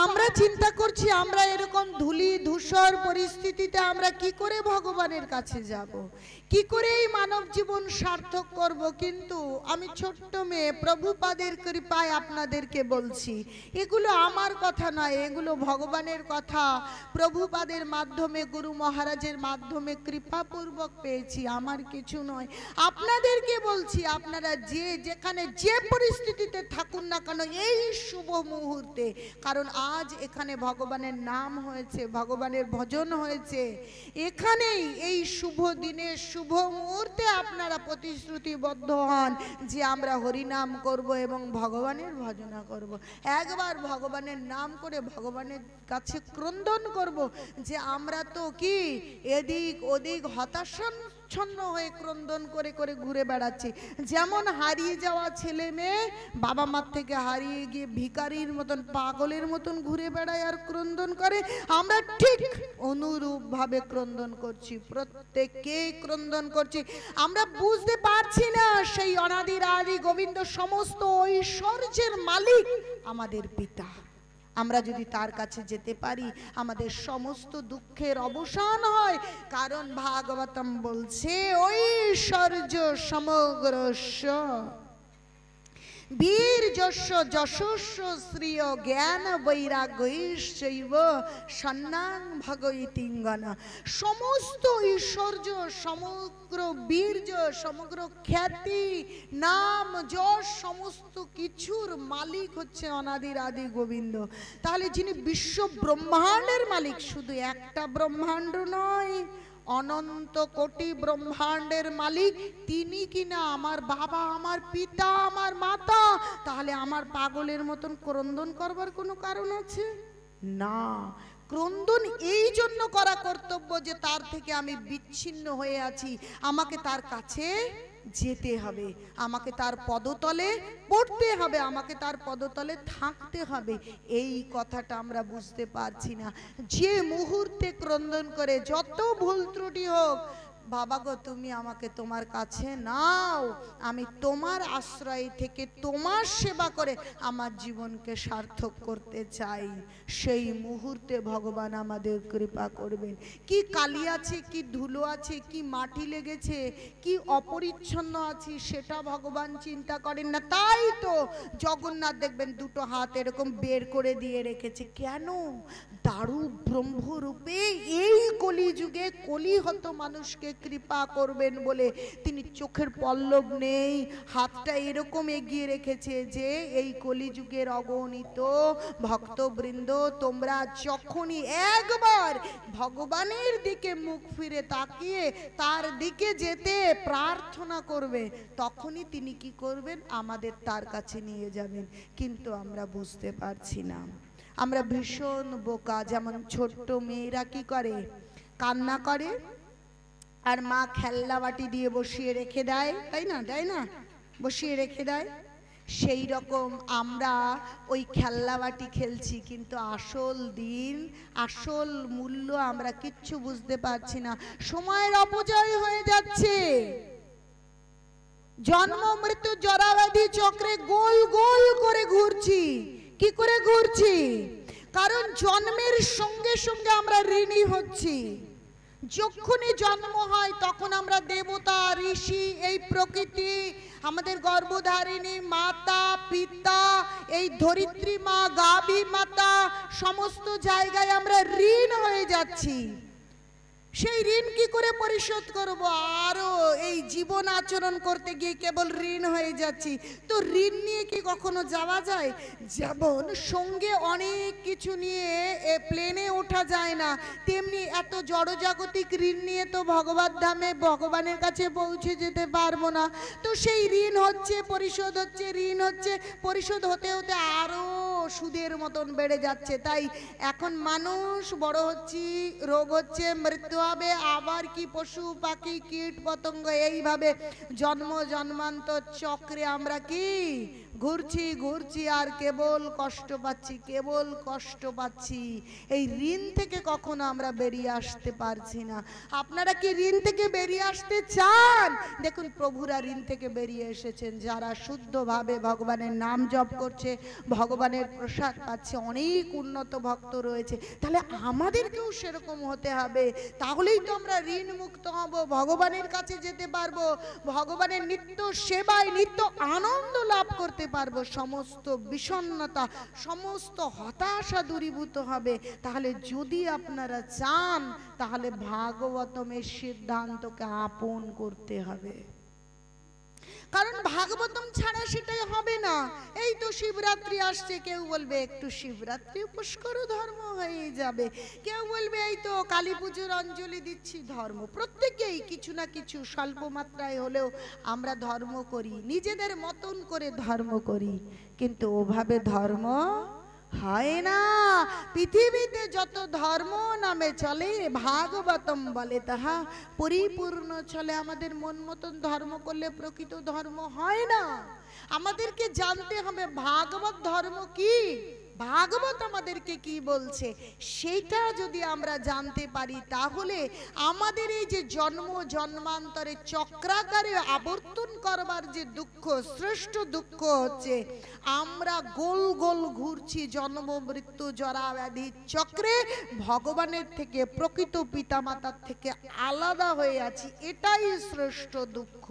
আমরা চিন্তা করছি আমরা এরকম ধুলি ধূসর পরিস্থিতিতে আমরা কি করে ভগবানের কাছে যাব, কি করে এই মানব জীবন সার্থক করব। কিন্তু আমি ছোট্ট মেয়ে, প্রভুপাদের কৃপায় আপনাদেরকে বলছি, এগুলো আমার কথা নয়, এগুলো ভগবানের কথা। প্রভুপাদের মাধ্যমে, গুরু মহারাজের মাধ্যমে কৃপাপূর্বক পেয়েছি, আমার কিছু নয়। আপনাদেরকে বলছি, আপনারা যে যেখানে যে পরিস্থিতিতে থাকুন না কেন এই শুভ মুহূর্তে, কারণ আজ এখানে ভগবানের নাম হয়েছে, ভগবানের ভজন হয়েছে, এখানেই এই শুভ দিনে শুভ মুহূর্তে আপনারা প্রতিশ্রুতিবদ্ধ হন যে আমরা হরিনাম করব এবং ভগবানের ভজনা করব। একবার ভগবানের নাম করে ভগবানের কাছে ক্রন্দন করব যে আমরা তো কি এদিক ওদিক হতাশাচ্ছন্ন হয়ে ক্রন্দন করে করে ঘুরে বেড়াচ্ছি। যেমন হারিয়ে যাওয়া ছেলে মেয়ে বাবা মার থেকে হারিয়ে গিয়ে ভিখারির মতন পাগলের মতন ঘুরে বেড়ায় আর ক্রন্দন করে, আমরা ঠিক অনুরূপ ভাবে ক্রন্দন করছি, প্রত্যেককেই ক্রন্দন করছি। আমরা বুঝতে পারছি না সেই অনাদির আদি গোবিন্দ সমস্ত ঐশ্বর্যের মালিক আমাদের পিতা। আমরা যদি তার কাছে যেতে পারি আমাদের সমস্ত দুঃখের অবসান হয়, কারণ ভাগবতম বলছে ঐশ্বর্য সমগ্রস্য বীর্যস্য যশস্য শ্রিয় জ্ঞান বৈরাগ্যৈশ্চৈব সন্নাং ভগবতীঙ্গনা। সমস্ত ঐশ্বর্য, সমগ্র বীর্য, সমগ্র খ্যাতি, নাম, যশ, সমস্ত কিছুর মালিক হচ্ছে অনাদির আদি গোবিন্দ। তাহলে যিনি বিশ্ব ব্রহ্মাণ্ডের মালিক, শুধু একটা ব্রহ্মাণ্ড নয়, অনন্ত কোটি ব্রহ্মাণ্ডের মালিক তিনি কিনা আমার বাবা, আমার পিতা, আমার মাতা, তাহলে আমার পাগলের মতন ক্রন্দন করবার কোনো কারণ আছে না। ক্রন্দন এই জন্য করা কর্তব্য যে তার থেকে আমি বিচ্ছিন্ন হয়ে আছি, আমাকে তার কাছে যেতে হবে, আমাকে তার পদতলে পড়তে হবে, আমাকে তার পদতলে থাকতে হবে। এই কথাটা আমরা বুঝতে পারছি না। যে মুহূর্তে ক্রন্দন করে যত ভুল ত্রুটি হোক, বাবা গো তুমি আমাকে তোমার কাছে নাও, আমি তোমার আশ্রয় থেকে তোমার সেবা করে আমার জীবনকে সার্থক করতে চাই, সেই মুহূর্তে ভগবান আমাদের কৃপা করবেন। কি কালি আছে, কি ধুলো আছে, কি মাটি লেগেছে, কি অপরিচ্ছন্ন আছি সেটা ভগবান চিন্তা করেন না। তাই তো জগন্নাথ দেখবেন দুটো হাত এরকম বের করে দিয়ে রেখেছে, কেন? দারু ব্রহ্মরূপে এই কলিযুগে কলিহত মানুষকে কৃপা করবেন বলে তিনি চোখের পল্লব নেই, হাতটা এরকম এগিয়ে রেখেছে যে এই কলিযুগের অগণিত ভক্তবৃন্দ তোমরা যখনই একবার ভগবানের দিকে মুখ ফিরে তাকিয়ে তার দিকে যেতে প্রার্থনা করবে, তখনই তিনি কি করবেন? আমাদের তার কাছে নিয়ে যাবেন। কিন্তু আমরা বুঝতে পারছি না, আমরা ভীষণ বোকা। যেমন ছোট্ট মেয়েরা কি করে? কান্না করে আর মা খেলনা বাটি দিয়ে বসিয়ে রেখে দেয়, তাই না? দেয় না? বসিয়ে রেখে দেয়। সেই রকম আমরা ওই খেলনা বাটি খেলছি, কিন্তু আসল দিন, আসল মূল্য আমরা কিচ্ছু বুঝতে পারছি না। সময়ের অপচয় হয়ে যাচ্ছে। জন্ম মৃত্যু জরাব্যাধি চক্রে গোল গোল করে ঘুরছি। কি করে ঘুরছি? কারণ জন্মের সঙ্গে সঙ্গে আমরা ঋণী হচ্ছি। যখনই জন্ম হয় তখন আমরা দেবতা, ঋষি, এই প্রকৃতি, আমাদের গর্ভধারিণী মাতা, পিতা, এই ধরিত্রী মা, গাভী মাতা, সমস্ত জায়গায় আমরা ঋণ হয়ে যাচ্ছি। সেই ঋণ কি করে পরিশোধ করব? আরো এই জীবন আচরণ করতে গিয়ে কেবল ঋণ হয়ে যাচ্ছি। তো ঋণ নিয়ে কি কখনো যাওয়া যায়? যেমন সঙ্গে অনেক কিছু নিয়ে প্লেনে ওঠা যায় না, তেমনি এত জড়জাগতিক ঋণ নিয়ে তো ভগবত ধামে ভগবানের কাছে পৌঁছে যেতে পারবো না। তো সেই ঋণ হচ্ছে, পরিশোধ হচ্ছে, ঋণ হচ্ছে, পরিশোধ হতে হতে আরো সুদের মতন বেড়ে যাচ্ছে। তাই এখন মানুষ বড় হচ্ছি, রোগ হচ্ছে, মৃত্যু হবে, আবার কি পশু পাখি কীট পতঙ্গ, এইভাবে জন্ম জন্মান্তর চক্রে আমরা কি ঘুরছি ঘুরছি আর কেবল কষ্ট পাচ্ছি, কেবল কষ্ট পাচ্ছি। এই ঋণ থেকে কখনো আমরা বেরিয়ে আসতে পারছি না। আপনারা কি ঋণ থেকে বেরিয়ে আসতে চান? দেখুন প্রভুরা ঋণ থেকে বেরিয়ে এসেছেন। যারা শুদ্ধভাবে ভগবানের নাম জপ করছে, ভগবানের প্রসাদ পাচ্ছে, অনেক উন্নত ভক্ত রয়েছে। তাহলে আমাদেরকেও সেরকম হতে হবে, তাহলেই তো আমরা ঋণ মুক্ত হব, ভগবানের কাছে যেতে পারবো, ভগবানের নিত্য সেবায় নিত্য আনন্দ লাভ করতে পারবো, সমস্ত বিষণ্ণতা সমস্ত হতাশা দূরীভূত হবে। তাহলে যদি আপনারা চান তাহলে ভাগবতমের সিদ্ধান্তকে আপন করতে হবে, কারণ ভাগবতম ছাড়া সেটাই হবে না। এই তো শিবরাত্রি আসছে, কেউ বলবে একটু শিবরাত্রি উপোস করো ধর্ম হয়ে যাবে, কেউ বলবে এই তো কালী পুজোর অঞ্জলি দিচ্ছি ধর্ম। প্রত্যেকেই কিছু না কিছু স্বল্প মাত্রায় হলেও আমরা ধর্ম করি, নিজেদের মতন করে ধর্ম করি, কিন্তু ওভাবে ধর্ম হয় না। পৃথিবীতে যত ধর্ম নামে চলে ভাগবতম বলে তাহা পরিপূর্ণ চলে। আমাদের মন মতন ধর্ম করলে প্রকৃত ধর্ম হয় না। আমাদেরকে জানতে হবে ভাগবত ধর্ম কি, ভাগবত আমাদেরকে কি বলছে, সেটা যদি আমরা জানতে পারি তাহলে আমাদের এই যে জন্ম জন্মান্তরে চক্রাকারে আবর্তন করবার যে দুঃখ, শ্রেষ্ঠ দুঃখ হচ্ছে আমরা গোল গোল ঘুরছি জন্ম মৃত্যু জরা ব্যাধি চক্রে, ভগবানের থেকে প্রকৃত পিতামাতার থেকে আলাদা হয়ে আছি, এটাই শ্রেষ্ঠ দুঃখ।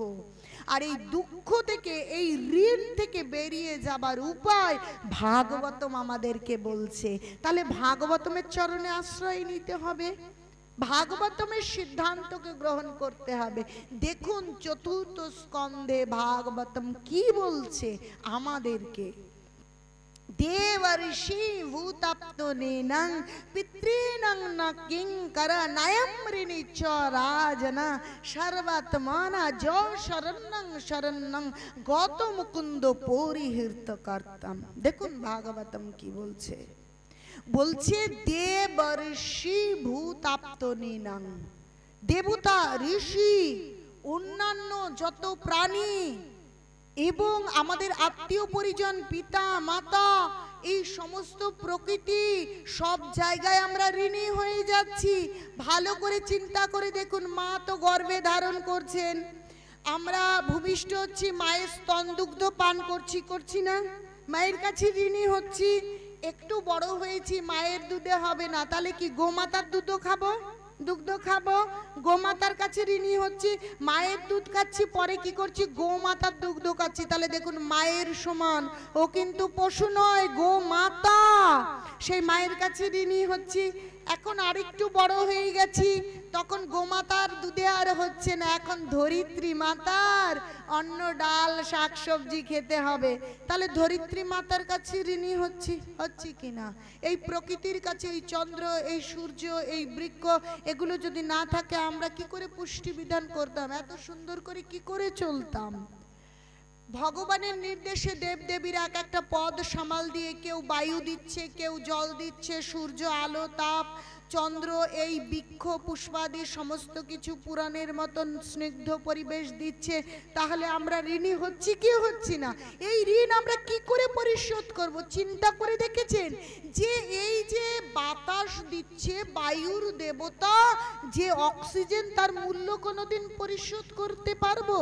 আর এই দুঃখ থেকে, এই ঋণ থেকে বেরিয়ে যাবার উপায় ভাগবতম আমাদেরকে বলছে। তাহলে ভাগবতমের চরণে আশ্রয় নিতে হবে, ভাগবতমের সিদ্ধান্তকে গ্রহণ করতে হবে। দেখুন চতুর্থ স্কন্ধে ভাগবতম কি বলছে আমাদেরকে। দেবর্ষি ভূতাপ্তনেনং পিতॄণং ন কিঙ্কর নয়ম ঋণী চ রাজন সর্বাত্মনা যো শরণ্যং শরণ্যং গত মুকুন্দ পরিহৃত কর্তম। দেখুন ভাগবতম কি বলছে, বলছে দেবর্ষি ভূতাপ্তনেনং, দেবতা ঋষি অন্যান্য যত প্রাণী এবং আমাদের আত্মীয় পরিজন পিতা মাতা, এই সমস্ত প্রকৃতি সব জায়গায় আমরা ঋণী হয়ে যাচ্ছি। ভালো করে চিন্তা করে দেখুন, মা তো গর্ভে ধারণ করছেন, আমরা ভূমিষ্ঠ হচ্ছি, মায়ের স্তন দুগ্ধ পান করছি, করছি না? মায়ের কাছে ঋণী হচ্ছি। একটু বড় হয়েছি, মায়ের দুধে হবে না, তাহলে কি গোমাতার দুধ খাবো, দুগ্ধ খাবো? গোমাতার কাছে ঋণী হচ্ছি, মায়ের দুধ খাচ্ছি, পরে কি করছি গোমাতার দুগ্ধ খাচ্ছি। তাহলে দেখুন মায়ের সমান, ও কিন্তু পশু নয়, গোমাতা, সেই মায়ের কাছে ঋণী হচ্ছি। এখন আরেকটু বড় হয়ে গেছি, তখন গোমাতার দুধে আর হচ্ছে না, এখন ধরিত্রী মাতার অন্ন ডাল শাকসবজি খেতে হবে। তাহলে ধরিত্রী মাতার কাছে ঋণী হচ্ছি কিনা? এই প্রকৃতির কাছে, এই চন্দ্র, এই সূর্য, এই বৃক্ষ, এগুলো যদি না থাকে আমরা কি করে পুষ্টি বিধান করতাম, এত সুন্দর করে কি করে চলতাম? ভগবানের নির্দেশে দেবদেবীরা এক একটা পদ সামাল দিয়ে, কেউ বায়ু দিচ্ছে, কেউ জল দিচ্ছে, সূর্য আলো তাপ, চন্দ্র এই বৃক্ষ পুষ্পাদি সমস্ত কিছু পুরাণের মতন স্নিগ্ধ পরিবেশ দিচ্ছে। তাহলে আমরা ঋণী হচ্ছি কি হচ্ছি না? এই ঋণ আমরা কি করে পরিশোধ করব? চিন্তা করে দেখেছেন যে এই যে বাতাস দিচ্ছে বায়ুর দেবতা, যে অক্সিজেন, তার মূল্য কোনোদিন পরিশোধ করতে পারবো?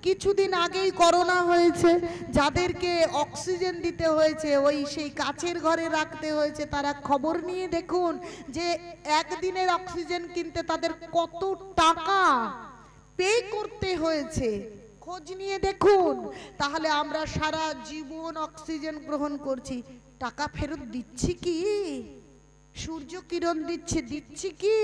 কিছুদিন আগেই করোনা হয়েছে, যাদেরকে অক্সিজেন দিতে হয়েছে, ওই সেই কাচের ঘরে রাখতে হয়েছে, তারা খবর নিয়ে দেখুন যে একদিনের অক্সিজেন কিনতে তাদের কত টাকা পে করতে হয়েছে, খোঁজ নিয়ে দেখুন। তাহলে আমরা সারা জীবন অক্সিজেন গ্রহণ করছি, টাকা ফেরত দিচ্ছি কি? সূর্য কিরণ দিচ্ছি কি?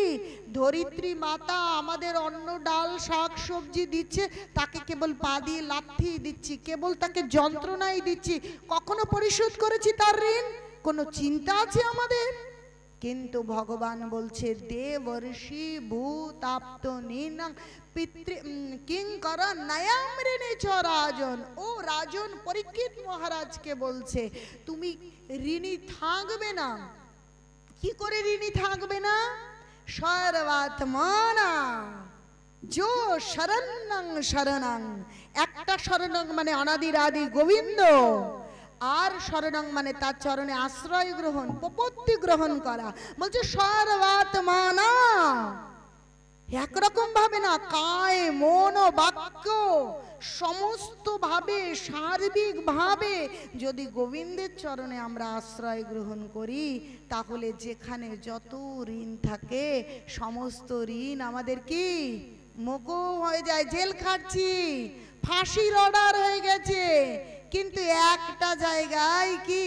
ধরিত্রী মাতা আমাদের অন্ন ডাল শাক সবজি দিচ্ছে, তাকে কেবল পা দিয়ে লাথি দিচ্ছি, কেবল তাকে যন্ত্রণাই দিচ্ছি। কখনো পরিশোধ করেছি তার ঋণ? কোনো চিন্তা আছে আমাদের? কিন্তু ভগবান বলছে দেবর্ষি ভূতাপ্তনেনং কিঙ্কর নয়ম ঋণী চ রাজন। ও রাজন, পরীক্ষিত মহারাজকে বলছে তুমি ঋণী থাকবে না। কি করে ঋণী থাকবে না? সর্বাত্মনা যো শরণ্যং শরণং, একটা শরণং মানে অনাদির আদি গোবিন্দ, আর শরণং মানে তার চরণে আশ্রয় গ্রহণ, প্রপত্তি গ্রহণ করা। বলছে সর্বাত্মানা, একরকম ভাবে না, কায় মন ও বাক্য সমস্ত ভাবে সার্বিক ভাবে যদি গোবিন্দের চরণে আমরা আশ্রয় গ্রহণ করি, তাহলে যেখানে যত ঋণ থাকে সমস্ত ঋণ আমাদের কি মকুব হয়ে যায়। জেল খাটছি, ফাঁসির অর্ডার হয়ে গেছে, কিন্তু একটা জায়গায় কি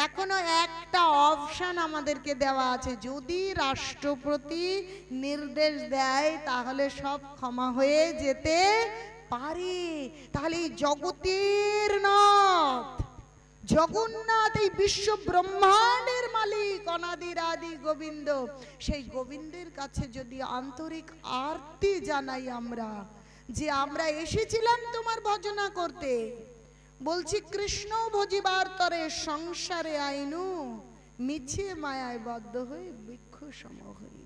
এখনো একটা অপশন আমাদেরকে দেওয়া আছে, যদি রাষ্ট্রপতি নির্দেশ দেয় তাহলে সব ক্ষমা হয়ে যেতে পারে। তাহলে এই জগতের নাথ জগন্নাথ, এই বিশ্ব ব্রহ্মাণ্ডের মালিক অনাদির আদি গোবিন্দ, সেই গোবিন্দের কাছে যদি আন্তরিক আরতি জানাই আমরা, যে আমরা এসেছিলাম তোমার ভজনা করতে, বলছি কৃষ্ণ ভজিবার তরে সংসারে আইনু, মিছে মায়ায় বদ্ধ হয়ে বৃক্ষ সম হইনু।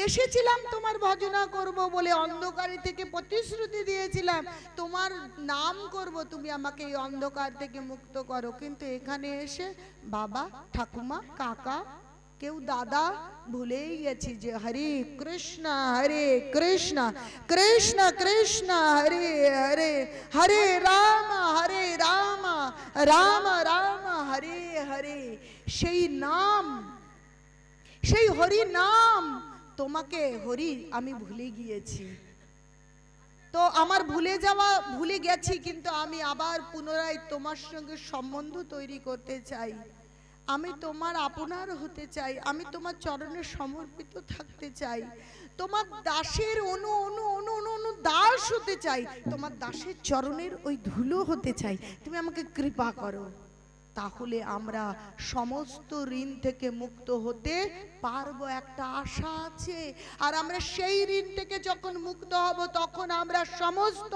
এসেছিলাম তোমার ভজনা করব বলে, অন্ধকারে থেকে প্রতিশ্রুতি দিয়েছিলাম তোমার নাম করব, তুমি আমাকে এই অন্ধকার থেকে মুক্ত করো। কিন্তু এখানে এসে বাবা, ঠাকুমা, কাকা, কেউ দাদা, ভুলেই গেছি যে হরে কৃষ্ণ কৃষ্ণ কৃষ্ণ হরে হরে, হরে রাম রাম রাম হরে হরে। সেই নাম, সেই হরি নাম, তোমাকে হরি আমি ভুলে গিয়েছি। তো আমার ভুলে গেছি, কিন্তু আমি আবার পুনরায় তোমার সঙ্গে সম্বন্ধ তৈরি করতে চাই। আমি তোমার আপনার হতে চাই, আমি তোমার চরণে সমর্পিত থাকতে চাই, তোমার দাসের অনু অনু অনু অনু দাস হতে চাই, তোমার দাসের চরণের ওই ধুলো হতে চাই, তুমি আমাকে কৃপা করো। তাহলে আমরা সমস্ত ঋণ থেকে মুক্ত হতে পারবো, একটা আশা আছে। আর আমরা সেই ঋণ থেকে যখন মুক্ত হব, তখন আমরা সমস্ত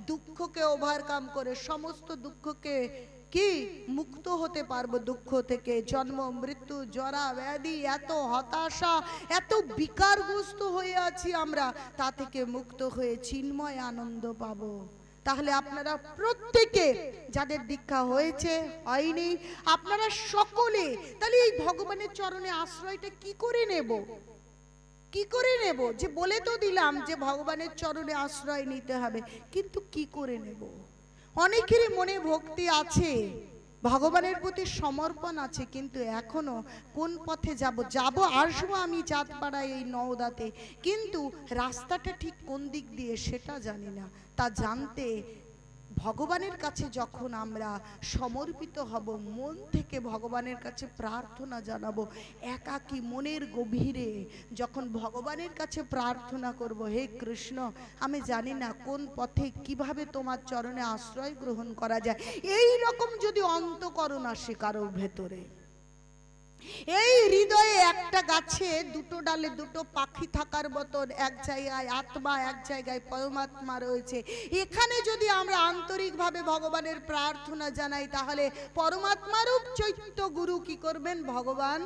দুঃখকে ওভারকাম করে, সমস্ত দুঃখকে কি মুক্ত হতে পারবো। দুঃখ থেকে, জন্ম মৃত্যু জরা ব্যাধি, এত হতাশা, এত বিকারগ্রস্ত হয়ে আছি আমরা, তা থেকে মুক্ত হয়ে চিন্ময় আনন্দ পাবো। তাহলে আপনারা প্রত্যেকে, যাদের দীক্ষা হয়েছে হয়নি, আপনারা সকলে তাহলে এই ভগবানের চরণে আশ্রয়টা কি করে নেব, কি করে নেব? যে বলে তো দিলাম যে ভগবানের চরণে আশ্রয় নিতে হবে, কিন্তু কি করে নেব? অনেকেরই মনে ভক্তি আছে, ভগবানের প্রতি সমর্পণ আছে, কিন্তু এখনো কোন পথে যাব আসবো আমি চাঁদপাড়ায় এই নওদাতে, কিন্তু রাস্তাটা ঠিক কোন দিক দিয়ে সেটা জানি না। তা জানতে ভগবানের কাছে যখন আমরা সমর্পিত হব, মন থেকে ভগবানের কাছে প্রার্থনা জানাবো, একাকী মনের গভীরে যখন ভগবানের কাছে প্রার্থনা করব, হে কৃষ্ণ, আমি জানি না কোন পথে কিভাবে তোমার চরণে আশ্রয় গ্রহণ করা যায়, এই রকম যদি অন্তঃকরণ আসে কারোর ভেতরে, এই হৃদয়ে একটা গাছে দুটো ডালে দুটো পাখি থাকার মতন, এক জায়গায় আত্মা, এক জায়গায় পরমাত্মা রয়েছে, এখানে যদি আমরা আন্তরিকভাবে ভগবানের প্রার্থনা জানাই, তাহলে পরমাত্মারূপ চৈত্য গুরু কি করবেন? ভগবান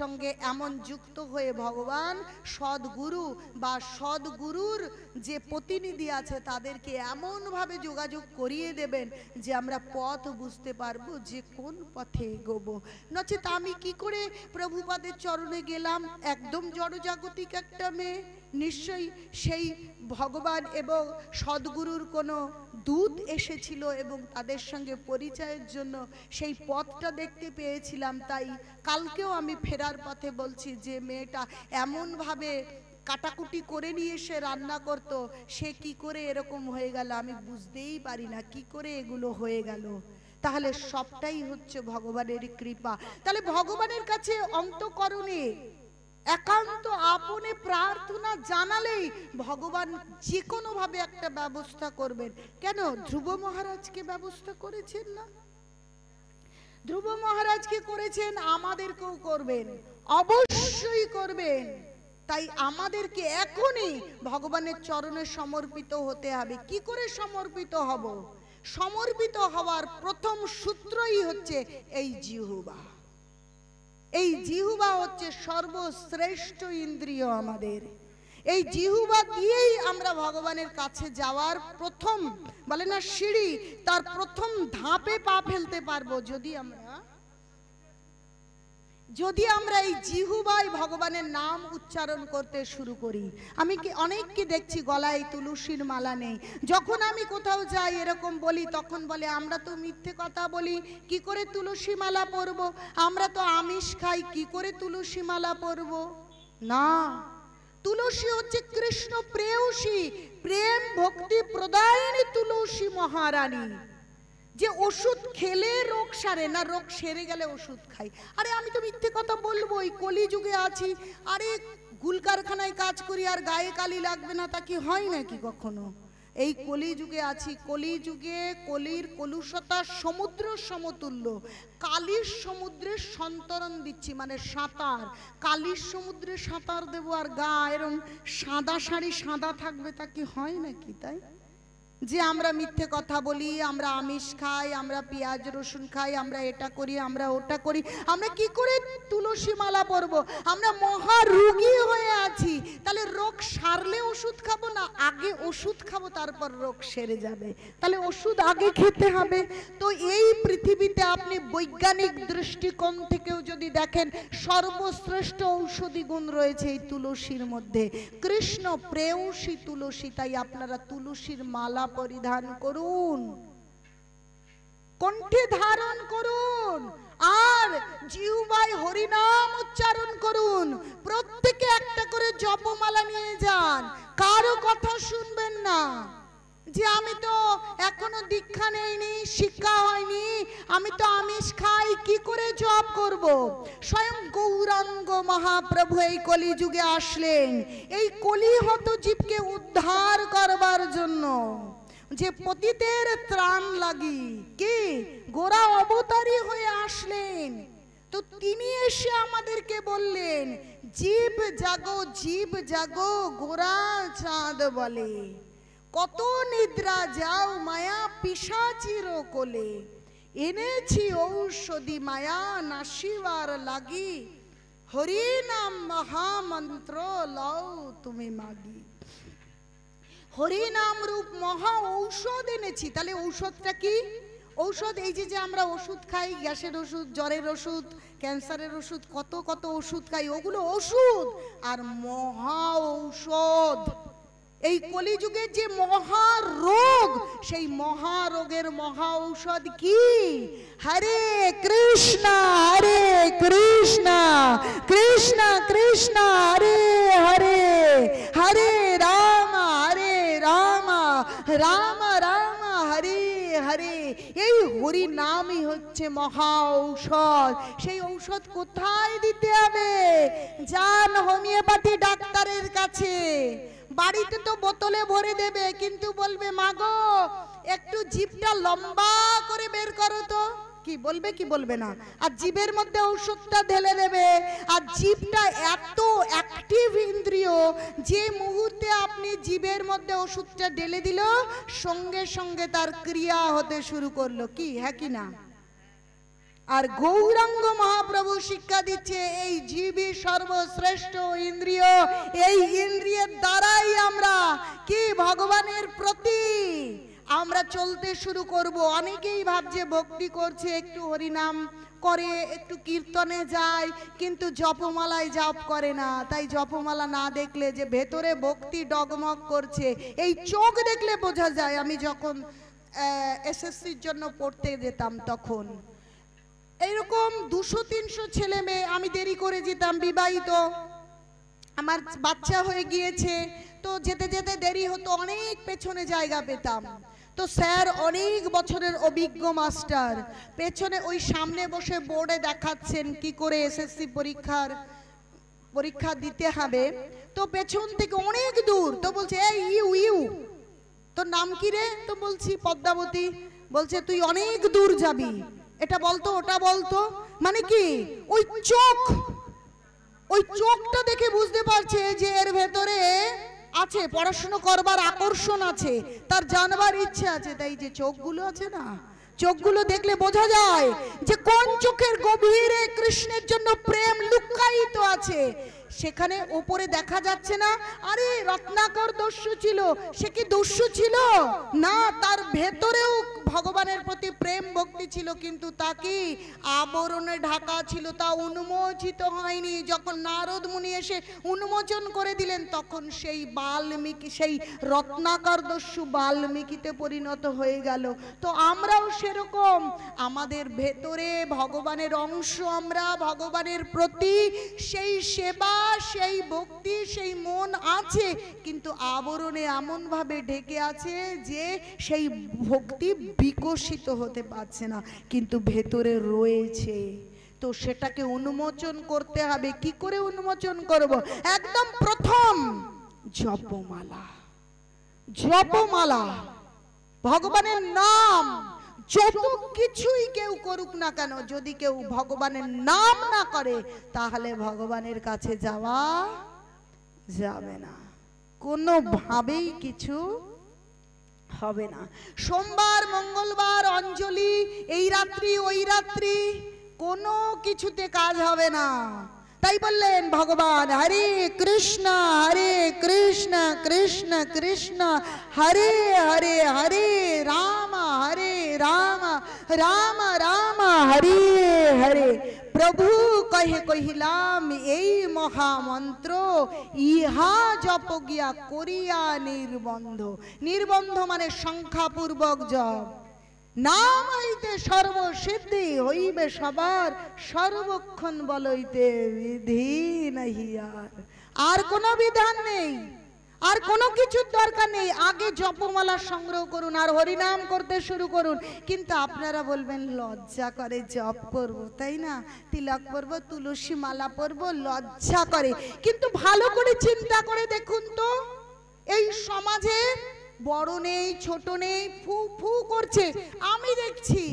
সঙ্গে এমন যুক্ত হয়ে ভগবান সদ্গুরু বা সদ্গুরুর যে প্রতিনিধি আছে তাদেরকে এমন ভাবে যোগাযোগ করিয়ে দেবেন যে আমরা পথ বুঝতে পারবো যে কোন পথে এগোবো। নচেত আমি কি করে প্রভুপাদের চরণে গেলাম, একদম জড়জাগতিক একটা মেয়ে, নিশ্চয়ই সেই ভগবান এবং সদ্গুরুর কোনো দূত এসেছিল এবং তাদের সঙ্গে পরিচয়ের জন্য সেই পথটা দেখতে পেয়েছিলাম। তাই কালকেও আমি ফেরার পথে বলছি যে মেয়েটা এমনভাবে কাটাকুটি করে নিয়ে এসে রান্না করত, সে কি করে এরকম হয়ে গেল আমি বুঝতেই পারি না, কি করে এগুলো হয়ে গেল। তাহলে সবটাই হচ্ছে ভগবানের কৃপা। তাহলে ভগবানের কাছে অন্তঃকরণে একান্ত আপনে প্রার্থনা জানালেই ভগবান যে কোনো ভাবে একটা ব্যবস্থা করবেন। কেন ধ্রুব মহারাজকে ব্যবস্থা করেছেন না? ধ্রুব মহারাজকে করেছেন, আমাদেরকেও করবেন, অবশ্যই করবেন। তাই আমাদেরকে এখনই ভগবানের চরণে সমর্পিত হতে হবে। কি করে সমর্পিত হব? সমর্পিত হওয়ার প্রথম সূত্রই হচ্ছে এই জিহ্বা। এই জিহ্বা হচ্ছে সর্বশ্রেষ্ঠ ইন্দ্রিয় আমাদের। এই জিহ্বা দিয়েই আমরা ভগবানের কাছে যাওয়ার প্রথম বলে না সিঁড়ি, তার প্রথম ধাপে পা ফেলতে পারবো যদি আমরা এই জিহ্বায় ভগবানের নাম উচ্চারণ করতে শুরু করি। আমি কি অনেককে দেখছি গলায় তুলসীর মালা নেই, যখন আমি কোথাও যাই এরকম বলি তখন বলে আমরা তো মিথ্যে কথা বলি, কি করে তুলসী মালা পরবো, আমরা তো আমিষ খাই, কি করে তুলসী মালা পরবো। না, তুলসী হচ্ছে কৃষ্ণ প্রেয়সী, প্রেম ভক্তি প্রদায়িনী তুলসী মহারানী, যে ওষুধ খেলে রোগ সারে না, রোগ সেরে গেলে ওষুধ খাই। আরে আমি তো মিথ্যে কথা বলবো, এই কলিযুগে আছি, আরে গুল কারখানায় কাজ করি আর গায়ে কালি লাগবে না, তা কি হয় নাকি কখনো? এই কলিযুগে আছি, কলিযুগে কলির কলুষতা সমুদ্র সমতুল্য, কালির সমুদ্রে সন্তরণ দিচ্ছি, মানে সাঁতার। কালির সমুদ্রে সাঁতার দেবো আর গা এরম সাদা শাড়ি সাদা থাকবে, তা কি হয় নাকি? তাই যে আমরা মিথ্যে কথা বলি, আমরা আমিষ খাই, আমরা পেঁয়াজ রসুন খাই, আমরা এটা করি, আমরা ওটা করি, আমরা কি করে তুলসী মালা পরবো? আমরা মহা রোগী হয়ে আছি, তাহলে রোগ সারলে ওষুধ খাবো না, আগে ওষুধ খাবো তারপর রোগ সেরে যাবে? তাহলে ওষুধ আগে খেতে হবে। তো এই পৃথিবীতে আপনি বৈজ্ঞানিক দৃষ্টিকোণ থেকেও যদি দেখেন, সর্বশ্রেষ্ঠ ঔষধি গুণ রয়েছে এই তুলসীর মধ্যে, কৃষ্ণ প্রেয়সী তুলসী। তাই আপনারা তুলসীর মালা পরিধান করুন, কণ্ঠে ধারণ করুন, আর জিহ্বায় হরিনাম উচ্চারণ করুন। প্রত্যেকে একটা করে জপমালা নিয়ে যান, কারো কথা শুনবেন না যে আমি তো এখনো দীক্ষা নেইনি, শিক্ষা হয়নি, আমি তো আমিষ খাই, কি করে জপ করব? স্বয়ং গৌরাঙ্গ মহাপ্রভু এই কলিযুগে আসলেন এই কলিহত জীবকে উদ্ধার করবার জন্য, যে পতিতের ত্রাণ লাগি কি গোরা অবতারী হয়ে আসলেন। তো তিনি এসে আমাদেরকে বললেন, জীব জাগো, জীব জাগো, গোরা চাঁদ বলে, কত নিদ্রা যাও মায়া পিশাচির কোলে, এনেছি ঔষধি মায়া নাশিবার লাগি, হরি নাম মহামন্ত্র লও তুমি মাগি। হরি নাম রূপ মহা ঔষধ এনেছি। তাহলে ঔষধটা কি? ঔষধ এই যে আমরা ওষুধ খাই, গ্যাসের ওষুধ, জ্বরের ওষুধ, ক্যান্সারের ওষুধ, কত কত ওষুধ খাই, ওগুলো ওষুধ। আর মহা ঔষধ এই কলিযুগের যে মহা রোগ, সেই মহা রোগের মহা ঔষধ কি? হরে কৃষ্ণ হরে কৃষ্ণ কৃষ্ণ কৃষ্ণ হরে হরে, হরে রাম রাম রাম হরে হরে। এই হরি নামই হচ্ছে মহা ঔষধ। সেই ঔষধ কোথায় দিতে হবে? যান হোমিওপ্যাথি ডাক্তারের কাছে। বাড়িতে তো বোতলে ভরে দেবে, কিন্তু বলবে মাগো একটু জিভটা লম্বা করে বের করো তো। কি বলবে কি বলবে না? আর জিভের মধ্যে ঔষধটা ঢেলে দেবে। আর জিভটা এত অ্যাক্টিভ ইন্দ্রিয়, যে মুহূর্তে আপনি জিভের মধ্যে ওষুধটা ঢেলে দিল, সঙ্গে সঙ্গে তার ক্রিয়া হতে শুরু করলো। কি হ্যাঁ কি না? আর গৌরাঙ্গ মহাপ্রভু শিক্ষা দিচ্ছে, এই জীবই সর্বশ্রেষ্ঠ ইন্দ্রিয়। এই ইন্দ্রিয়ের দ্বারাই আমরা কি ভগবানের প্রতি আমরা চলতে শুরু করব। অনেকেই ভাবছে ভক্তি করছে, একটু হরিনাম করে, একটু কীর্তনে যায়, কিন্তু জপমালায় জপ করে না। তাই জপমালা না দেখলে যে ভেতরে ভক্তি ডগমগ করছে, এই চোখ দেখলে বোঝা যায়। আমি যখন এসএসসির জন্য পড়তে যেতাম, তখন এইরকম 200-300 ছেলে মেয়ে, আমি দেরি করে যেতাম, বিবাহিত, আমার বাচ্চা হয়ে গিয়েছে, তো যেতে যেতে দেরি হতো, অনেক পেছনে জায়গা পেতাম। তো স্যার অনেক বছরের অভিজ্ঞ মাস্টার, পেছনে ওই সামনে বসে বোর্ডে দেখাচ্ছেন কি করে এসএসসি পরীক্ষা দিতে হবে। তো পেছন থেকে অনেক দূর, তো বলছে এই ইউ তোর নাম কি রে? তো বলছি পদ্মাবতী। বলছে তুই অনেক দূর যাবি, এটা বলতো ওটা বলতো। মানে কি? ওই চোখটা দেখে বুঝতে পারছে যে এর ভেতরে আছে পড়াশোনা করবার আকর্ষণ আছে, তার জানবার ইচ্ছে আছে। তাই যে চোখগুলো আছে না, চোখগুলো দেখলে বোঝা যায় যে কোন চোখের গভীরে কৃষ্ণের জন্য প্রেম লুকায়িত আছে। সেখানে ওপরে দেখা যাচ্ছে না? আরে রত্নাকর দস্যু ছিল, সে কি দস্যু ছিল না, তার ভেতরেও ভগবানের প্রতি প্রেম ভক্তি ছিল, কিন্তু তাকে আবরণে ঢাকা ছিল, তা উন্মোচিত হয়নি। যখন নারদ মুনি এসে উন্মোচন করে দিলেন, তখন সেই বাল্মীকি, সেই রত্নাকর দস্যু বাল্মীকিতে পরিণত হয়ে গেল। তো আমরাও সেরকম, আমাদের ভেতরে ভগবানের অংশ, আমরা ভগবানের প্রতি সেই সেবা, সেই ভক্তি, সেই মন আছে, কিন্তু আবরণে এমন ভাবে ঢেকে আছে যে সেই ভক্তি বিকশিত হতে পারছে না, কিন্তু ভেতরে রয়েছে। তো সেটাকে উন্মোচন করতে হবে। কি করে উন্মোচন করব? একদম প্রথম জপমালা। জপমালা, ভগবানের নাম, যত কিছুই কেউ করুক না কেন, যদি কেউ ভগবানের নাম না করে, তাহলে ভগবানের কাছে যাওয়া যাবে না, কোনোভাবেই কিছু হবে না। সোমবার মঙ্গলবার অঞ্জলি, এই রাত্রি ওই রাত্রি, কোনো কিছুতে কাজ হবে না। তাই বললেন ভগবান, হরে কৃষ্ণ কৃষ্ণ কৃষ্ণ হরে হরে, হরে রাম রাম রাম হরে হরে। প্রভু কহে কহিলাম এই মহামন্ত্র, ইহা জপ গিয়া করিয়া নির্বন্ধ। নির্বন্ধ মানে সংখ্যাপূর্বক জপ। নাম হইতে সর্বসিদ্ধি হইবে সবার, সর্বক্ষণ বলইতে বিধি নাহি আর। আর কোনো বিধান নেই, আর কোনো কিছুর দরকার নেই। আগে জপমালা সংগ্রহ করুন আর হরিনাম করতে শুরু করুন। কিন্তু আপনারা বলবেন লজ্জা করে জপ করব, তাই না, তিলক পরব, তুলসী মালা পরব, লজ্জা করে। কিন্তু ভালো করে চিন্তা করে দেখুন তো, এই সমাজে বড় নেই ছোট নেই, ফু ফু করছে। আমি দেখছি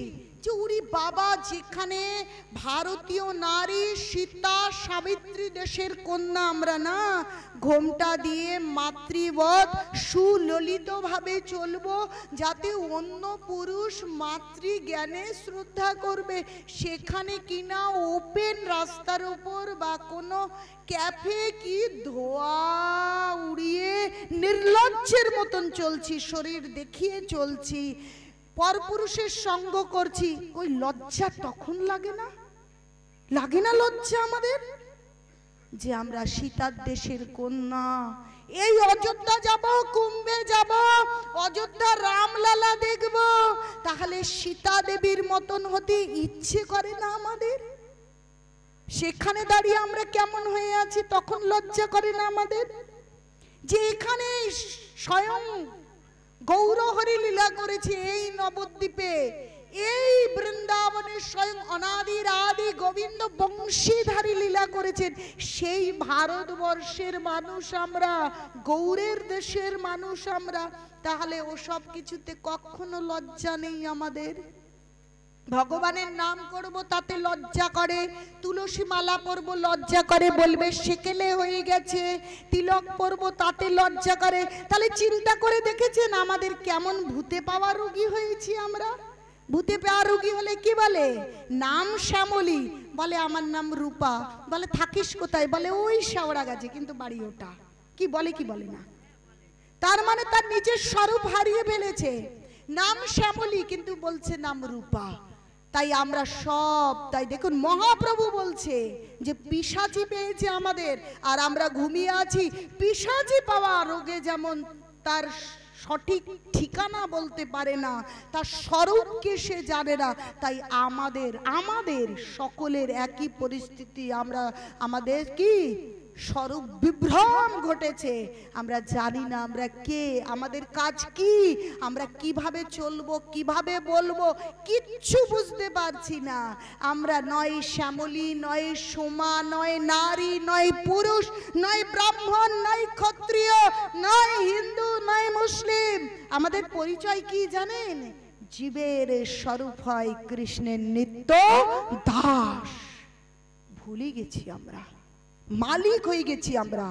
যে উরি বাবা, যেখানে ভারতীয় নারী সীতা সাবিত্রী দেশের কন্যা আমরা না, ঘোমটা দিয়ে মাতৃবৎ সুললিত ভাবে চলবো, যাতে অন্য পুরুষ মাতৃ জ্ঞানে শ্রদ্ধা করবে, সেখানে কিনা ওপেন রাস্তার উপর বা কোনো ক্যাফে কি ধোয়া উড়িয়ে নির্লজ্জের মতন চলছি, শরীর দেখিয়ে চলছি, পরপুরুষের সঙ্গ করছি। ওই লজ্জা তখন লাগে না? লাগে না লজ্জা আমাদের? যে আমরা সীতার দেশের কন্যা, এই অযোধ্যা যাব, কুম্ভে যাব, অযোধ্যা রামলালা দেখব, তাহলে সীতা দেবীর মতন হতে ইচ্ছে করে না আমাদের? সেখানে দাঁড়িয়ে আমরা কেমন হয়ে আছি, তখন লজ্জা করে না আমাদের? যে এখানে স্বয়ং গৌরহরি লীলা করেছে, এই নবদ্বীপে, এই বৃন্দাবনে স্বয়ং অনাদির আদি গোবিন্দ বংশীধারী লীলা করেছেন। সেই ভারতবর্ষের মানুষ আমরা, গৌরের দেশের মানুষ আমরা, তাহলে ওসব কিছুতে কখনো লজ্জা নেই আমাদের? ভগবানের নাম করব তাতে লজ্জা করে, তুলসী মালা পরব লজ্জা করে, বলবে সেকেলে হয়ে গেছে, তিলক পরব তাতে লজ্জা করে। তাহলে চিন্তা করে দেখেছেন আমাদের কেমন ভূতে পাওয়া রোগী হয়েছি আমরা? ভূতে পাওয়া রোগী হলে কি বলে? নাম শ্যামলী, বলে আমার নাম রূপা, বলে থাকিস কোথায়, বলে ওই শেওড়া গাছে, কিন্তু বাড়ি ওটা। কি বলে কি বলে না? তার মানে তার নিজের স্বরূপ হারিয়ে ফেলেছে। নাম শ্যামলী কিন্তু বলছে নাম রূপা। তাই আমরা সব, তাই দেখুন মহাপ্রভু বলছে যে পিশাচি পেয়েছে আমাদের, আর আমরা ঘুমিয়ে আছি। পিশাচি পাওয়া রোগে যেমন তার সঠিক ঠিকানা বলতে পারে না, তার স্বরূপকে সে জানে না, তাই আমাদের সকলের একই পরিস্থিতি। আমাদের কি স্বরূপ বিভ্রম ঘটেছে, আমরা জানি না আমরা কে, আমাদের কাজ কি, আমরা কিভাবে চলবো, কিভাবে বলবো, কিচ্ছু বুঝতে পারছি না। আমরা নয় শ্যামলী, নয় সোমা, নয় নারী, নয় পুরুষ, নয় ব্রাহ্মণ, নয় ক্ষত্রিয়, নয় হিন্দু, নয় মুসলিম। আমাদের পরিচয় কি জানেন? জীবের স্বরূপ হয় কৃষ্ণের নিত্য দাস। ভুলে গেছি আমরা, মালিক হয়ে গেছি আমরা,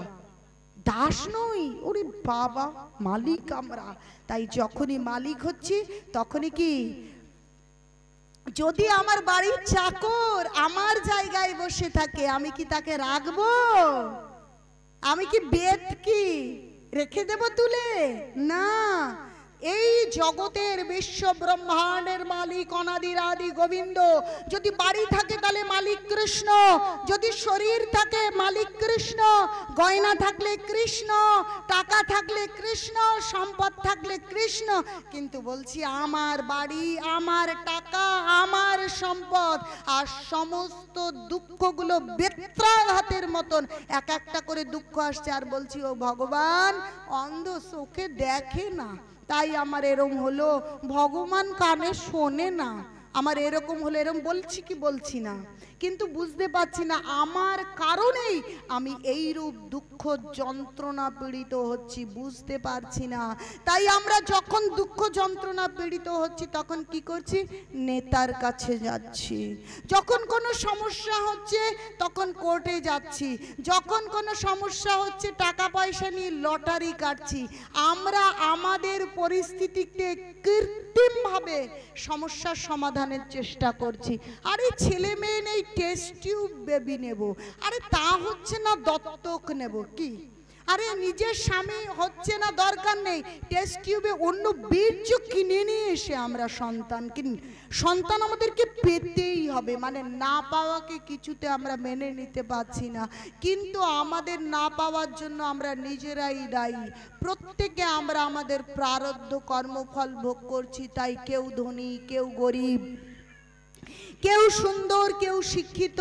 দাস নই। ওরে বাবা, মালিক আমরা। তাই যখনই মালিক হচ্ছি তখনই কি, যদি আমার বাড়ির চাকর আমার জায়গায় বসে থাকে, আমি কি তাকে রাখবো? আমি কি বেদ কি রেখে দেব তুলে? না, এই জগতের বিশ্ব ব্রহ্মাণ্ডের মালিক অনাদির আদি গোবিন্দ। যদি বাড়ি থাকে তাহলে মালিক কৃষ্ণ, যদি শরীর থাকে মালিক কৃষ্ণ, গয়না থাকলে কৃষ্ণ, টাকা থাকলে কৃষ্ণ, সম্পদ থাকলে কৃষ্ণ। কিন্তু বলছি আমার বাড়ি, আমার টাকা, আমার সম্পদ আর সমস্ত দুঃখগুলো বেত্রাঘাতের মতন এক একটা করে দুঃখ আসছে। আর বলছি ও ভগবান অন্ধ চোখে দেখে না, তাই আমার এরম হলো। ভগবান কানে শোনে না, আমার এরকম হলো। এরম বলছি কি বলছি না, কিন্তু বুঝতে পারছি না আমার কারণেই আমি এই রূপ দুঃখ যন্ত্রণা পীড়িত হচ্ছি, বুঝতে পারছি না। তাই আমরা যখন দুঃখ যন্ত্রণা পীড়িত হচ্ছি তখন কি করছি? নেতার কাছে যাচ্ছি। যখন কোনো সমস্যা হচ্ছে তখন কোর্টে যাচ্ছি। যখন কোনো সমস্যা হচ্ছে টাকা পয়সা নিয়ে লটারি কাটছি। আমরা আমাদের পরিস্থিতিতে কৃত্রিমভাবে সমস্যার সমাধানের চেষ্টা করছি। আরে ছেলে মেয়ে নেই, টেস্ট টিউব বেবি নেব। আরে তা হচ্ছে না, দত্তক নেব। কি আরে নিজের স্বামী হচ্ছে না, দরকার নেই, টেস্ট টিউবে অন্য বীর্য কিনে নিয়ে এসে আমরা সন্তান আমাদেরকে পেতেই হবে। মানে না পাওয়াকে কিছুতে আমরা মেনে নিতে পারছি না, কিন্তু আমাদের না পাওয়ার জন্য আমরা নিজেরাই দায়ী। প্রত্যেকে আমরা আমাদের প্রারব্ধ কর্মফল ভোগ করছি। তাই কেউ ধনী, কেউ গরিব, কেউ সুন্দর, কেউ শিক্ষিত,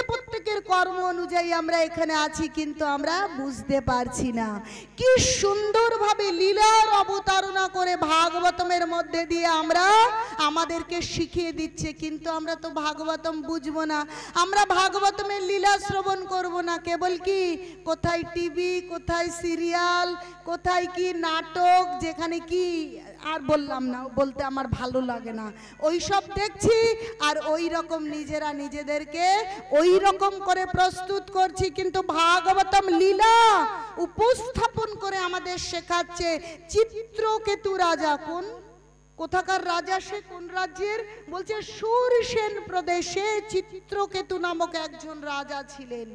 প্রত্যেকের কর্ম অনুযায়ী আমরা এখানে আছি, কিন্তু আমরা বুঝতে পারছি না। কি সুন্দরভাবে লীলার অবতারণা করে ভাগবতমের মধ্যে দিয়ে আমরা আমাদেরকে শিখিয়ে দিচ্ছে, কিন্তু আমরা তো ভাগবতম বুঝবো না। আমরা ভাগবতমের লীলা শ্রবণ করব না, কেবল কি কোথায় টিভি, কোথায় সিরিয়াল, কোথায় কি নাটক, যেখানে কি আর বললাম না, বলতে আমার ভালো লাগে না, ওই সব দেখছি। আর ওই রকম নিজেরা নিজেদেরকে ওই রকম করে প্রস্তুত করছি। কিন্তু ভাগবতম লীলা উপস্থাপন করে আমাদের শেখাচ্ছে চিত্রকেতু রাজা কোথাকার রাজা, সে কোন রাজ্যের? বলছে সুরসেন প্রদেশে চিত্রকেতু নামক একজন রাজা ছিলেন।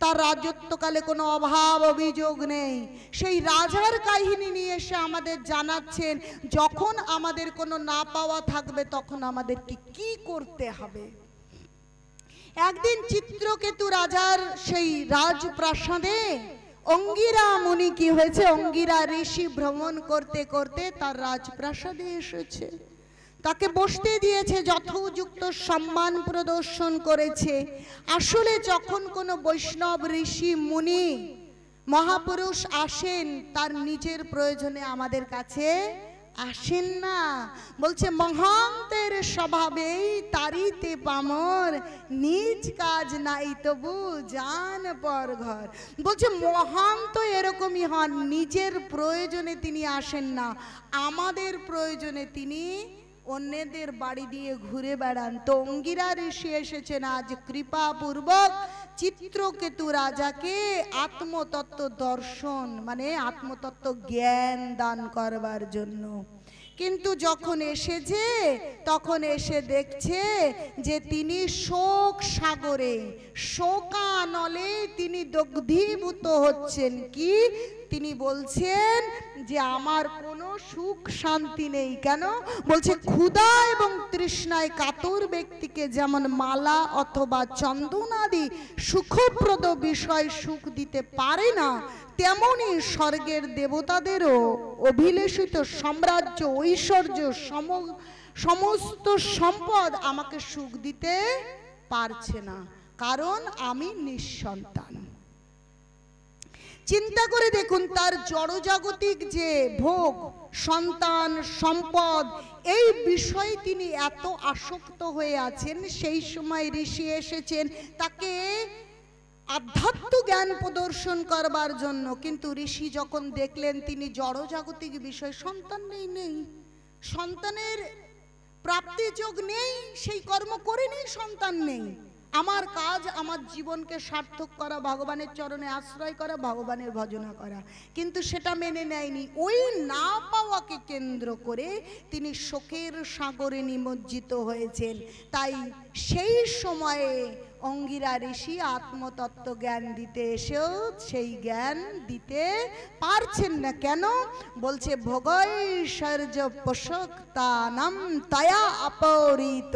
তার রাজত্বকালে কোনো অভাব অভিযোগ নেই। সেই রাজার কাহিনী নিয়ে এসে আমাদের জানাচ্ছেন যখন আমাদের কোনো না পাওয়া থাকবে তখন আমাদেরকে কি করতে হবে। একদিন চিত্রকেতু রাজার সেই রাজপ্রাসাদে অঙ্গিরা মুনি কি হয়েছে, অঙ্গিরা ঋষি ভ্রমণ করতে করতে তার রাজপ্রাসাদে এসেছে। তাকে বসতে দিয়েছে, যথোযুক্ত সম্মান প্রদর্শন করেছে। আসলে যখন কোনো বৈষ্ণব ঋষি মুনি মহাপুরুষ আসেন তার নিজের প্রয়োজনে আমাদের কাছে আসেন না। বলছে মহান্তের স্বভাবেই তারিতে পামর, নিজ কাজ নাই তবু জান পর ঘর। বলছে মহান্ত এরকমই হন, নিজের প্রয়োজনে তিনি আসেন না, আমাদের প্রয়োজনে তিনি অন্যদের বাড়ি দিয়ে ঘুরে বেড়ান। তো অঙ্গিরা ঋষি এসেছেন আজ কৃপা পূর্বক চিত্রকেতু রাজাকে আত্মতত্ত্ব দর্শন মানে আত্মতত্ত্ব জ্ঞান দান করবার জন্য। কিন্তু যখন এসেছে তখন এসে দেখছে যে তিনি শোক সাগরে, শোকানলে তিনি দগ্ধীভূত হচ্ছেন। কি তিনি বলছেন যে আমার কোনো সুখ শান্তি নেই। কেন? বলছে ক্ষুধা এবং তৃষ্ণায় কাতর ব্যক্তিকে যেমন মালা অথবা চন্দন আদি সুখপ্রদ বিষয় সুখ দিতে পারে না, তেমনি স্বর্গের দেবতাদেরও অভিলেষিত সাম্রাজ্য, ঐশ্বর্য, সমস্ত সম্পদ আমাকে সুখ দিতে পারছে না, কারণ আমি নিঃসন্তান। চিন্তা করে দেখুন, তার জড়জাগতিক যে ভোগ, সন্তান, সম্পদ, এই বিষয়ে তিনি এত আসক্ত হয়ে আছেন। সেই সময় ঋষি এসেছেন তাকে আধ্যাত্ম জ্ঞান প্রদর্শন করবার জন্য। কিন্তু ঋষি যখন দেখলেন তিনি জড়জাগতিক বিষয়, সন্তান নেই, সন্তানের প্রাপ্তি যোগ নেই, সেই কর্ম করেনি, সন্তান নেই, আমার কাজ আমার জীবনকে সার্থক করা, ভগবানের চরণে আশ্রয় করা, ভগবানের ভজনা করা, কিন্তু সেটা মেনে নেয়নি। ওই না পাওয়াকে কেন্দ্র করে তিনি শোকের সাগরে নিমজ্জিত হয়েছেন। তাই সেই সময়ে অঙ্গিরা ঋষি আত্মতত্ত্ব জ্ঞান দিতে এসেও সেই জ্ঞান দিতে পারছেন না। কেন? বলছে ভোগৈশ্বর্য পোষকতানাম তয়া অপহৃত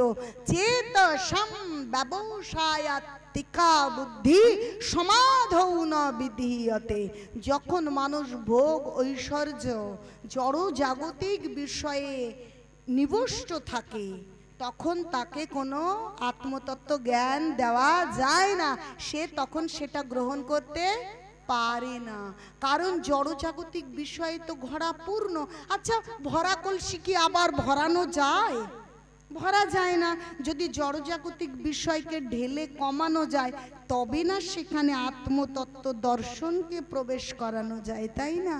চেতসম ব্যবসায়াত্মিকা বুদ্ধি সমাধৌ ন বিধীয়তে। যখন মানুষ ভোগ ঐশ্বর্য জড় জাগতিক বিষয়ে নিবিষ্ট থাকে তখন তাকে কোনো আত্মতত্ত্ব জ্ঞান দেওয়া যায় না, সে তখন সেটা গ্রহণ করতে পারে না। কারণ জড়জাগতিক বিষয়ে তো ঘোরা পূর্ণ। আচ্ছা, ভরা কলসি কি আবার ভরানো যায়? ভরা যায় না। যদি জড়জাগতিক বিষয়কে ঢেলে কমানো যায় তবে না সেখানে আত্মতত্ত্ব দর্শনকে প্রবেশ করানো যায়, তাই না?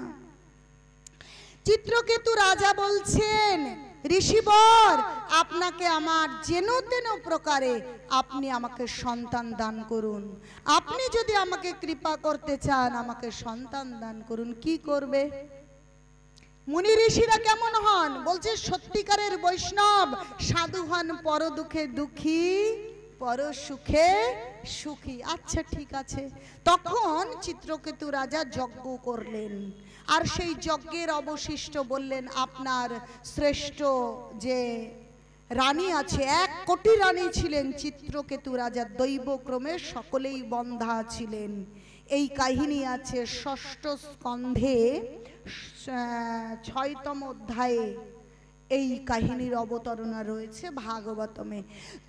চিত্রকেতু রাজা বলছেন, ঋষিবর, আপনাকে আমার যেন তেন প্রকারে আপনি আমাকে সন্তান দান করুন। আপনি যদি আমাকে কৃপা করতে চান আমাকে সন্তান দান করুন। কি করবে? মুনি ঋষিরা কেমন হন? বলছে সত্যিকারের বৈষ্ণব সাধু হন পর দুঃখে দুঃখী পর সুখে সুখী। আচ্ছা ঠিক আছে। তখন চিত্রকেতু রাজা যজ্ঞ করলেন, আর সেই যজ্ঞের অবশিষ্ট বললেন আপনার শ্রেষ্ঠ যে রানী আছে, 1 কোটি রানী ছিলেন চিত্রকেতু রাজা, দৈবক্রমে সকলেই বন্ধা ছিলেন। এই কাহিনী আছে ষষ্ঠ স্কন্ধে 6তম অধ্যায়ে এই কাহিনীর অবতারণা রয়েছে ভাগবতমে।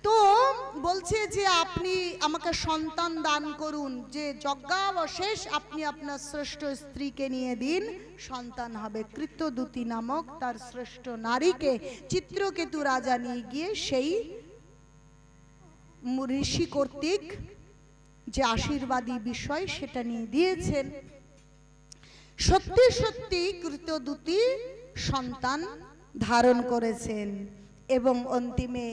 তো বলছে যে আপনি আমাকে সন্তান দান করুন, যে যজ্ঞাবশেষ আপনি আপনার শ্রেষ্ঠ স্ত্রীকে নিয়ে দিন, সন্তান হবে। কৃত্যদূতী নামক তার শ্রেষ্ঠ নারীকে চিত্রকেতু রাজা নিয়ে গিয়ে সেই ঋষি কর্তৃক যে আশীর্বাদী বিষয় সেটা নিয়ে দিয়েছেন। সত্যি সত্যি কৃত্যদূতী সন্তান ধারণ করেছেন এবং অন্তিমে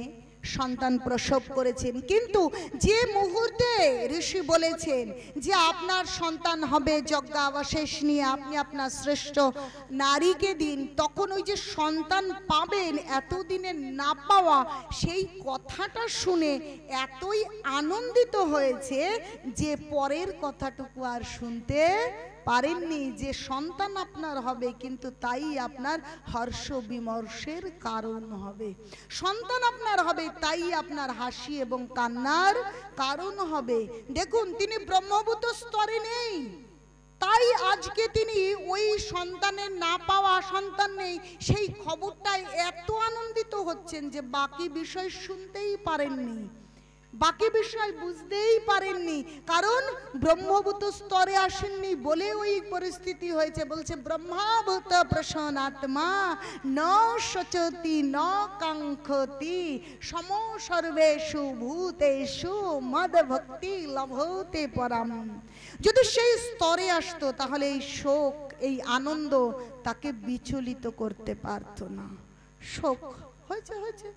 সন্তান প্রসব করেছেন। কিন্তু যে মুহূর্তে ঋষি বলেছেন যে আপনার সন্তান হবে যজ্ঞাবশেষ নিয়ে আপনি আপনার শ্রেষ্ঠ নারীকে দিন, তখন ওই যে সন্তান পাবেন এতদিনে না পাওয়া সেই কথাটা শুনে এতই আনন্দিত হয়েছে যে পরের কথাটুকু আর শুনতে পারেননি। যে সন্তান আপনার হবে কিন্তু তাই আপনার হর্ষ বিমর্ষের কারণ হবে, সন্তান আপনার হবে তাই আপনার হাসি এবং কান্নার কারণ হবে। দেখুন তিনি ব্রহ্মভূত স্তরে নেই, তাই আজকে তিনি ওই সন্তানের না পাওয়া সন্তান নেই সেই খবরটায় এত আনন্দিত হচ্ছেন যে বাকি বিষয় শুনতেই পারেননি, বাকি বিষয় বুঝতেই পারেননি, কারণ ব্রহ্মভূত স্তরে আসেননি বলে ওই পরিস্থিতি হয়েছে। বলছে ব্রহ্মভূত প্রসন্নাত্মা ন শোচতি ন কাঙ্ক্ষতি সম সর্বেষু ভূতেষু মদ ভক্তি লভতে পরাম। যদি সেই স্তরে আসতো তাহলে এই শোক এই আনন্দ তাকে বিচলিত করতে পারত না। শোক হয়েছে হয়েছে,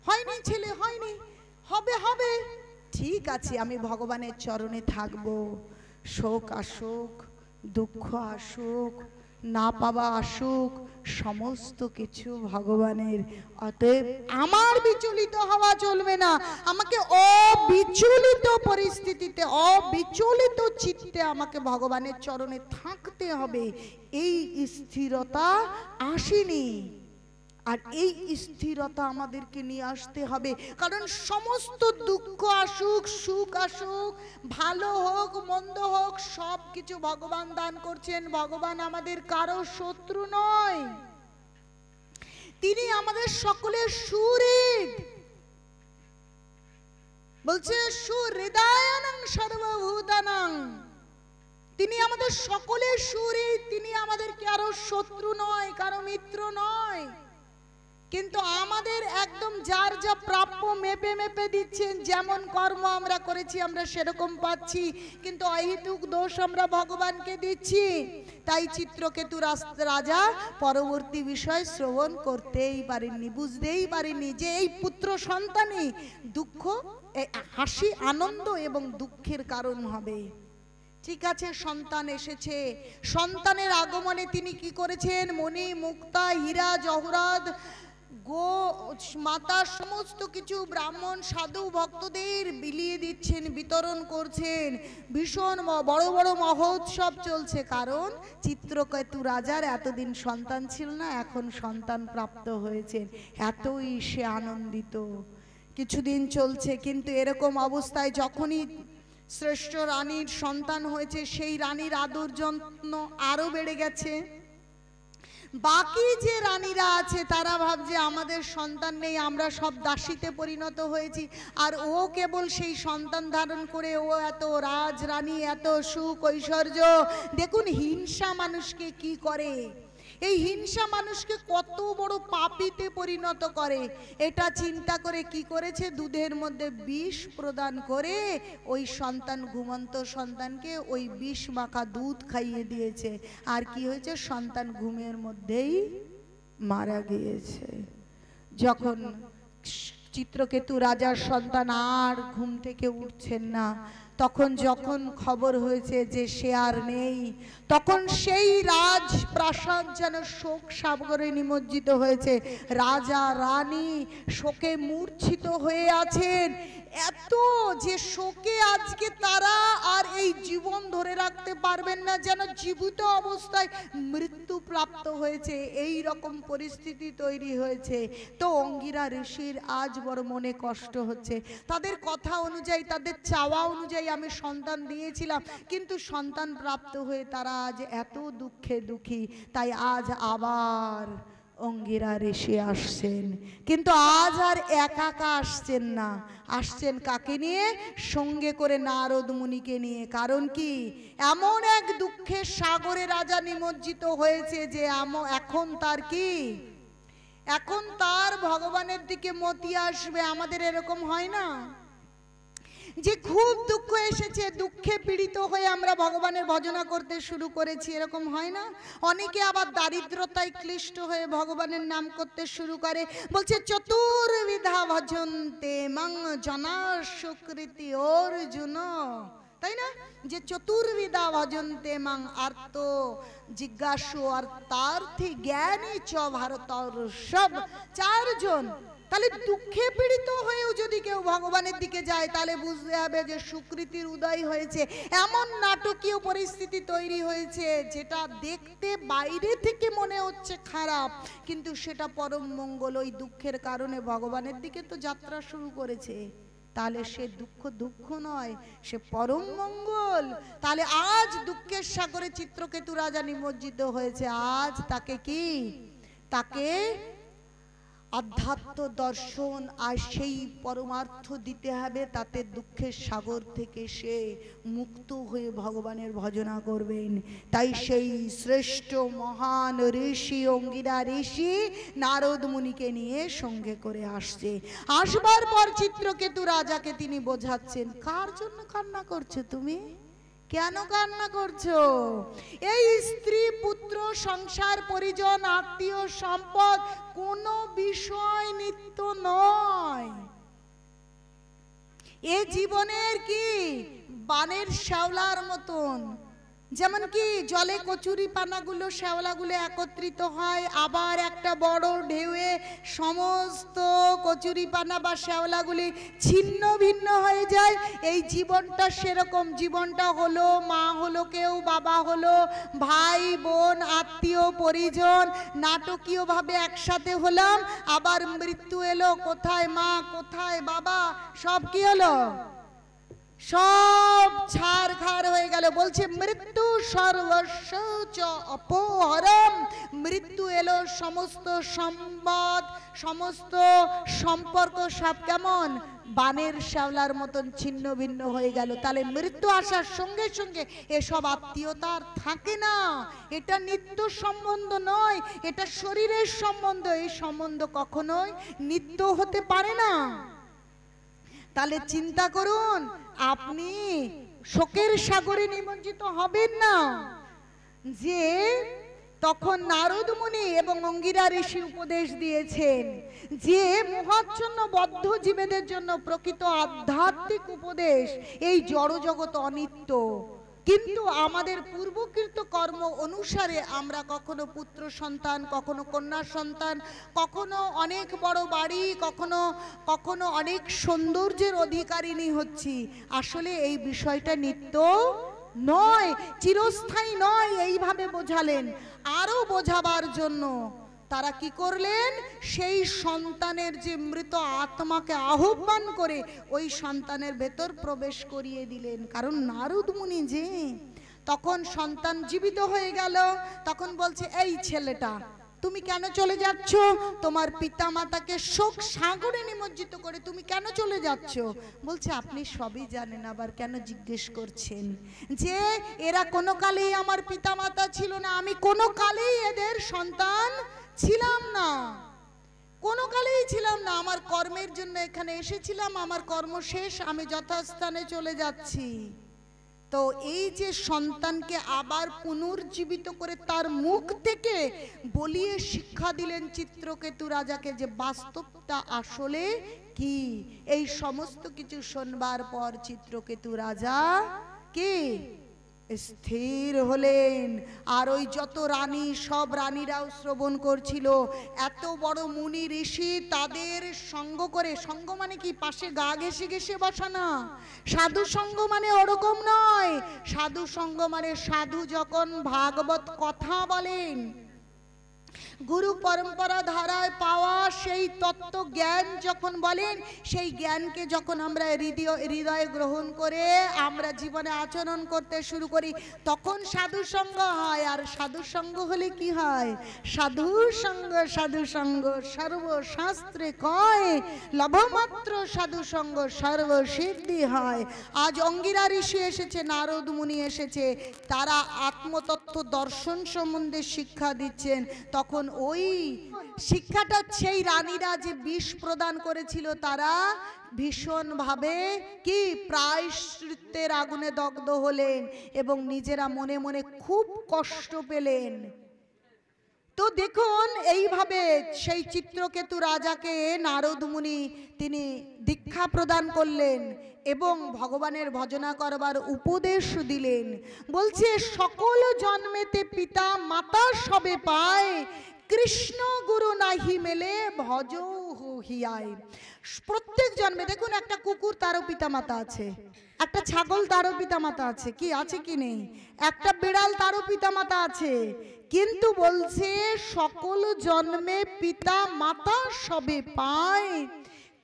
হয়নি ছেলে হয়নি, হবে হবে, ঠিক আছে আমি ভগবানের চরণে থাকবো। শোক আসুক, দুঃখ আসুক, না পাওয়া আসুক, সমস্ত কিছু ভগবানের। অতএব আমার বিচলিত হওয়া চলবে না, আমাকে অবিচলিত পরিস্থিতিতে অবিচলিত চিত্তে আমাকে ভগবানের চরণে থাকতে হবে। এই স্থিরতা আসেনি, আর এই স্থিরতা আমাদেরকে নিয়ে আসতে হবে। কারণ সমস্ত দুঃখ আসুক সুখ আসুক, ভালো হোক মন্দ হোক, সব কিছু ভগবান দান করছেন। ভগবান আমাদের কারো শত্রু নয়, তিনি আমাদের সকলের সুহৃদ। বলছে সুহৃদয়ানং সর্বভূতানাং, তিনি আমাদের সকলের সুহৃদ, তিনি আমাদের কারো শত্রু নয়, কারো মিত্র নয়। কিন্তু আমাদের একদম যার যা প্রাপ্য মেপে মেপে দিচ্ছেন, যেমন কর্ম আমরা করেছি আমরা সেরকম পাচ্ছি, কিন্তু অহেতুক দোষ আমরা ভগবানকে দিচ্ছি। তাই চিত্রকেতু রাজা পরবর্তী বিষয় শ্রবণ করতেই পারেননি, বুঝতেই পারেননি যে এই পুত্র সন্তানই দুঃখ হাসি আনন্দ এবং দুঃখের কারণ হবে। ঠিক আছে, সন্তান এসেছে, সন্তানের আগমনে তিনি কি করেছেন? মণি মুক্তা হীরা জহরাত গো মাতা সমস্ত কিছু ব্রাহ্মণ সাধু ভক্তদের বিলিয়ে দিচ্ছেন, বিতরণ করছেন, ভীষণ বড় বড় মহোৎসব চলছে। কারণ চিত্রকেতু রাজার এতদিন সন্তান ছিল না, এখন সন্তান প্রাপ্ত হয়েছেন, এতই সে আনন্দিত। কিছুদিন চলছে, কিন্তু এরকম অবস্থায় যখনই শ্রেষ্ঠ রানীর সন্তান হয়েছে, সেই রানীর আদর যত্ন আরো বেড়ে গেছে। বাকি যে রানীরা আছে তারা ভাবছে আমাদের সন্তান নেই, আমরা সব দাসীতে পরিণত হয়েছি, আর ও কেবল সেই সন্তান ধারণ করে ও এত রাজ রানী, এত সুখ ঐশ্বর্য। দেখুন হিংসা মানুষকে কি করে, এই হিংসা মানুষকে কত বড় পাপীতে পরিণত করে। এটা চিন্তা করে কি করেছে, দুধের মধ্যে বিষ প্রদান করে ওই সন্তান, ঘুমন্ত সন্তানকে ওই বিষ মাখা দুধ খাইয়ে দিয়েছে। আর কি হয়েছে, সন্তান ঘুমের মধ্যেই মারা গিয়েছে। যখন চিত্রকেতু রাজার সন্তান আর ঘুম থেকে উঠছেন না, তখন যখন খবর হয়েছে যে সে আর নেই, তখন সেই রাজপ্রাসাদ যেন শোক সাগরে নিমজ্জিত হয়েছে। রাজা রানী শোকে মূর্ছিত হয়ে আছেন, এত যে শোকে আজকে তারা আর এই জীবন ধরে রাখতে পারবেন না, যেন জীবিত অবস্থায় মৃত্যু প্রাপ্ত হয়েছে, এই রকম পরিস্থিতি তৈরি হয়েছে। তো অঙ্গিরা ঋষির আজ বড় মনে কষ্ট হচ্ছে। তাদের কথা অনুযায়ী, তাদের চাওয়া অনুযায়ী আমি সন্তান দিয়েছিলাম, কিন্তু সন্তান প্রাপ্ত হয়ে তারা আজ এত দুঃখে দুঃখী। তাই আজ আবার অঙ্গিরা ঋষি আসছেন, কিন্তু আজ আর একা একা আসছেন না, আসছেন কাকে নিয়ে, সঙ্গে করে নারদ মুনিকে নিয়ে। কারণ কি, এমন এক দুঃখের সাগরে রাজা নিমজ্জিত হয়েছে যে এখন তার কি, এখন তার ভগবানের দিকে মতি আসবে। আমাদের এরকম হয় না যে খুব দুঃখ এসেছে, দুঃখে পীড়িত হয়ে আমরা ভগবানের ভজনা করতে শুরু করেছি, এরকম হয় না? অনেকে আবার দারিদ্রতায় ক্লিষ্ট হয়ে ভগবানের নাম করতে শুরু করে, বলছে চতুর্বিধা ভজন্তে মং জনা সুকৃতি অর্জুন, তাই না? যে চতুর্বিধা ভজন্তে মাং, আর্ত জিজ্ঞাসু অর্থার্থী জ্ঞানী চ ভারতর্ষভ, চারজন। তাহলে দুঃখে পীড়িত হয়েও যদি কেউ ভগবানের দিকে যায়, তাহলে বুঝতে হবে যে সুকৃতির উদয় হয়েছে। এমন নাটকীয় পরিস্থিতি তৈরি হয়েছে যেটা দেখতে বাইরে থেকে মনে হচ্ছে খারাপ, কিন্তু সেটা পরম মঙ্গল। ওই দুঃখের কারণে ভগবানের দিকে তো যাত্রা শুরু করেছে, তাহলে সে দুঃখ দুঃখ নয়, সে পরম মঙ্গল। তাহলে আজ দুঃখের সাগরে চিত্রকেতু রাজা নিমজ্জিত হয়েছে, আজ তাকে কি, তাকে আধ্যাত্ম দর্শন আর সেই পরমার্থ দিতে হবে, তাতে দুঃখের সাগর থেকে সে মুক্ত হয়ে ভগবানের ভজনা করবেন। তাই সেই শ্রেষ্ঠ মহান ঋষি অঙ্গিরা ঋষি নারদ মুনিকে নিয়ে সঙ্গে করে আসছে। আসবার পর চিত্রকেতু রাজাকে তিনি বোঝাচ্ছেন, কার জন্য কান্না করছো তুমি, কেন কান্না করছো? এই স্ত্রী পুত্র সংসার পরিজন আত্মীয় সম্পদ কোনো বিষয় নিত্য নয়। এ জীবনের কি বানের শ্যাওলার মতন, যেমন কি জলে কচুরি পানাগুলো শ্যাওলাগুলো একত্রিত হয়, আবার একটা বড় ঢেউয়ে সমস্ত কচুরি পানা বা শ্যাওলাগুলি ছিন্ন ভিন্ন হয়ে যায়। এই জীবনটা সেরকম, জীবনটা হলো মা হলো কেউ, বাবা হলো, ভাই বোন আত্মীয় পরিজন, নাটকীয়ভাবে একসাথে হলাম, আবার মৃত্যু এলো, কোথায় মা কোথায় বাবা, সব কি হলো, সব ছারখার হয়ে গেল। বলছে মৃত্যু সর্বস্ব চ অপহরম, মৃত্যু এলো, সমস্ত সম্পদ সমস্ত সম্পর্ক সব কেমন বানের শ্যাওলার মতন ছিন্ন ভিন্ন হয়ে গেল। তাহলে মৃত্যু আসার সঙ্গে সঙ্গে এসব আত্মীয়তা আর থাকে না, এটা নিত্য সম্বন্ধ নয়, এটা শরীরের সম্বন্ধ, এই সম্বন্ধ কখনোই নিত্য হতে পারে না। তাহলে চিন্তা করুন, আপনি শোকের সাগরে নিমজ্জিত হবেন না। যে তখন নারদ মুনি এবং অঙ্গিরা ঋষি উপদেশ দিয়েছেন, যে মোহাচ্ছন্ন বদ্ধ জীবেদের জন্য প্রকৃত আধ্যাত্মিক উপদেশ, এই জড় জগৎ অনিত্য, কিন্তু আমাদের পূর্বকৃত কর্ম অনুসারে আমরা কখনো পুত্র সন্তান, কখনো কন্যা সন্তান, কখনো অনেক বড় বাড়ি, কখনো কখনো অনেক সৌন্দর্যের অধিকারিণী হচ্ছি। আসলে এই বিষয়টা নিত্য নয়, চিরস্থায়ী নয়, এইভাবে বোঝালেন। আরো বোঝাবার জন্য তারা কি করলেন, সেই সন্তানের যে মৃত আত্মাকে আহ্বান করে ওই সন্তানের ভেতর প্রবেশ করিয়ে দিলেন। কারণ নারদ মুনি যে তখন সন্তান জীবিত হয়ে গেল, তখন বলছে, এই ছেলেটা তুমি কেন চলে যাচ্ছ? তোমার পিতা মাতাকে শোক সাগরে নিমজ্জিত করে তুমি কেন চলে যাচ্ছ? বলছে, আপনি সবই জানেন, আবার কেন জিজ্ঞেস করছেন? যে এরা কোনো কালেই আমার পিতা মাতা ছিল না, আমি কোনো কালেই এদের সন্তান ছিলাম না, কোনো কালেই ছিলাম না। আমার কর্মের জন্য এখানে এসেছিলাম, আমার কর্ম শেষ, আমি যথাস্থানে চলে যাচ্ছি। তো এই যে সন্তানকে আবার পুনর্জীবিত করে তার মুখ থেকে বলিয়ে শিক্ষা দিলেন চিত্রকেতু রাজাকে যে বাস্তবটা আসলে কি। এই সমস্ত কিছু শুনবার পর চিত্রকেতু রাজা কি স্থির হলেন। আর ওই যত রানী, সব রানীরাও শ্রবণ করছিল। এত বড় মুনি ঋষি, তাদের সঙ্গ করে, সঙ্গ মানে কি পাশে গা ঘেঁষে ঘেঁষে বসা না, সাধু সঙ্গ মানে ওরকম নয়। সাধু সঙ্গ মানে সাধু যখন ভাগবত কথা বলেন, গুরু পরম্পরা ধারায় পাওয়া সেই তত্ত্ব জ্ঞান যখন বলেন, সেই জ্ঞানকে যখন আমরা হৃদয়ে গ্রহণ করে আমরা জীবনে আচরণ করতে শুরু করি, তখন সাধু সঙ্গ হয়। আর সাধু সঙ্গ হলে কি হয়? সাধু সঙ্গ, সাধু সঙ্গ সর্বশাস্ত্রে কয়, লভমাত্র সাধু সঙ্গ সর্বসিদ্ধি হয়। আজ অঙ্গিরা ঋষি এসেছে, নারদ মুনি এসেছে, তারা আত্মতত্ত্ব দর্শন সম্বন্ধে শিক্ষা দিচ্ছেন। তখন ওই শিক্ষাটা সেই রানীরা যে বিষ প্রদান করেছিল, তারা ভীষণ ভাবে কি প্রায়শ্চিত্তের আগুনে দগ্ধ হলেন এবং নিজেরা মনে মনে খুব কষ্ট পেলেন। তো দেখুন, এইভাবে সেই চিত্রকেতু রাজাকে নারদ মুনি তিনি দীক্ষা প্রদান করলেন এবং ভগবানের ভজনা করবার উপদেশ দিলেন। বলছে, সকল জন্মেতে পিতা মাতা সবে পায়, কৃষ্ণ গুরু নাহি মেলে ভজ হিয়ায়। প্রত্যেক জন্মে দেখুন, একটা কুকুর তারও পিতা মাতা আছে, একটা ছাগল তারও পিতা মাতা আছে, কি আছে কি নেই, একটা বিড়াল তারও পিতা মাতা আছে। কিন্তু বলছে, সকল জন্মে পিতা মাতা সবে পায়,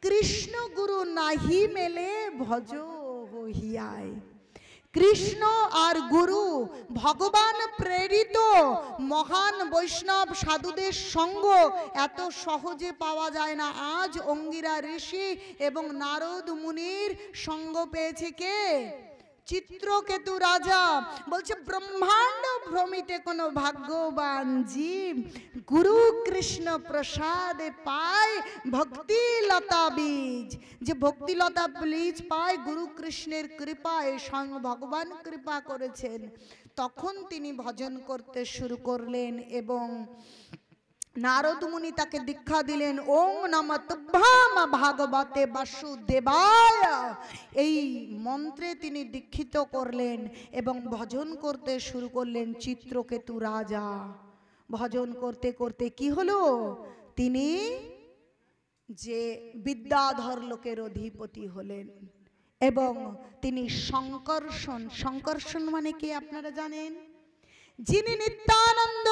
কৃষ্ণ গুরু নাহি মেলে ভজ হিয়ায়। কৃষ্ণ আর গুরু, ভগবান প্রেরিত মহান বৈষ্ণব সাধুদের সঙ্গ এত সহজে পাওয়া যায় না। আজ অঙ্গিরা ঋষি এবং নারদ মুনির সঙ্গ পেয়েছে কে? চিত্রকেতু রাজা। বলছে, ব্রহ্মাণ্ড ভ্রমিতে কোনো ভাগ্যবান জীব গুরু কৃষ্ণ প্রসাদে পায় ভক্তি লতা বীজ। যে ভক্তি লতা বীজ পায় গুরু কৃষ্ণের কৃপায়, স্বয়ং ভগবান কৃপা করেছেন। তখন তিনি ভজন করতে শুরু করলেন এবং নারদ মুনি তাকে দীক্ষা দিলেন, ওং নমঃ তুভ্যাম ভাগবতে বাসুদেবায়। এই মন্ত্রে তিনি দীক্ষিত করলেন এবং ভজন করতে শুরু করলেন চিত্রকেতু রাজা। ভজন করতে করতে কি হলো? তিনি যে বিদ্যাধর লোকের অধিপতি হলেন এবং তিনি সংকর্ষণ, সংকর্ষণ মানে কি আপনারা জানেন? যিনি নিত্যানন্দ,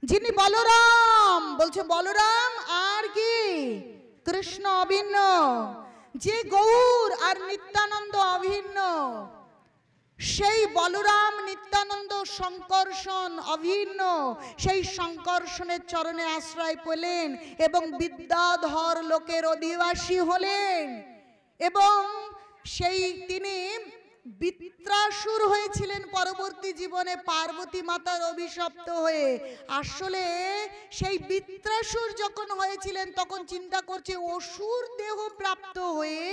যিনি বলরাম, বলছে বলরাম আর কি কৃষ্ণ অভিন্ন, যে গৌর আর নিত্যানন্দ অভিন্ন, সেই বলরাম নিত্যানন্দ সংকর্ষণ অভিন্ন, সেই সংকর্ষণের চরণে আশ্রয় পেলেন এবং বিদ্যাধর লোকের অধিবাসী হলেন। এবং সেই তিনি বৃত্রাসুর হয়েছিলেন পরবর্তী জীবনে পার্বতী মাতার অভিশপ্ত হয়ে। আসলে সেই বৃত্রাসুর যখন হয়েছিলেন তখন চিন্তা করছে, অসুর দেহ প্রাপ্ত হয়ে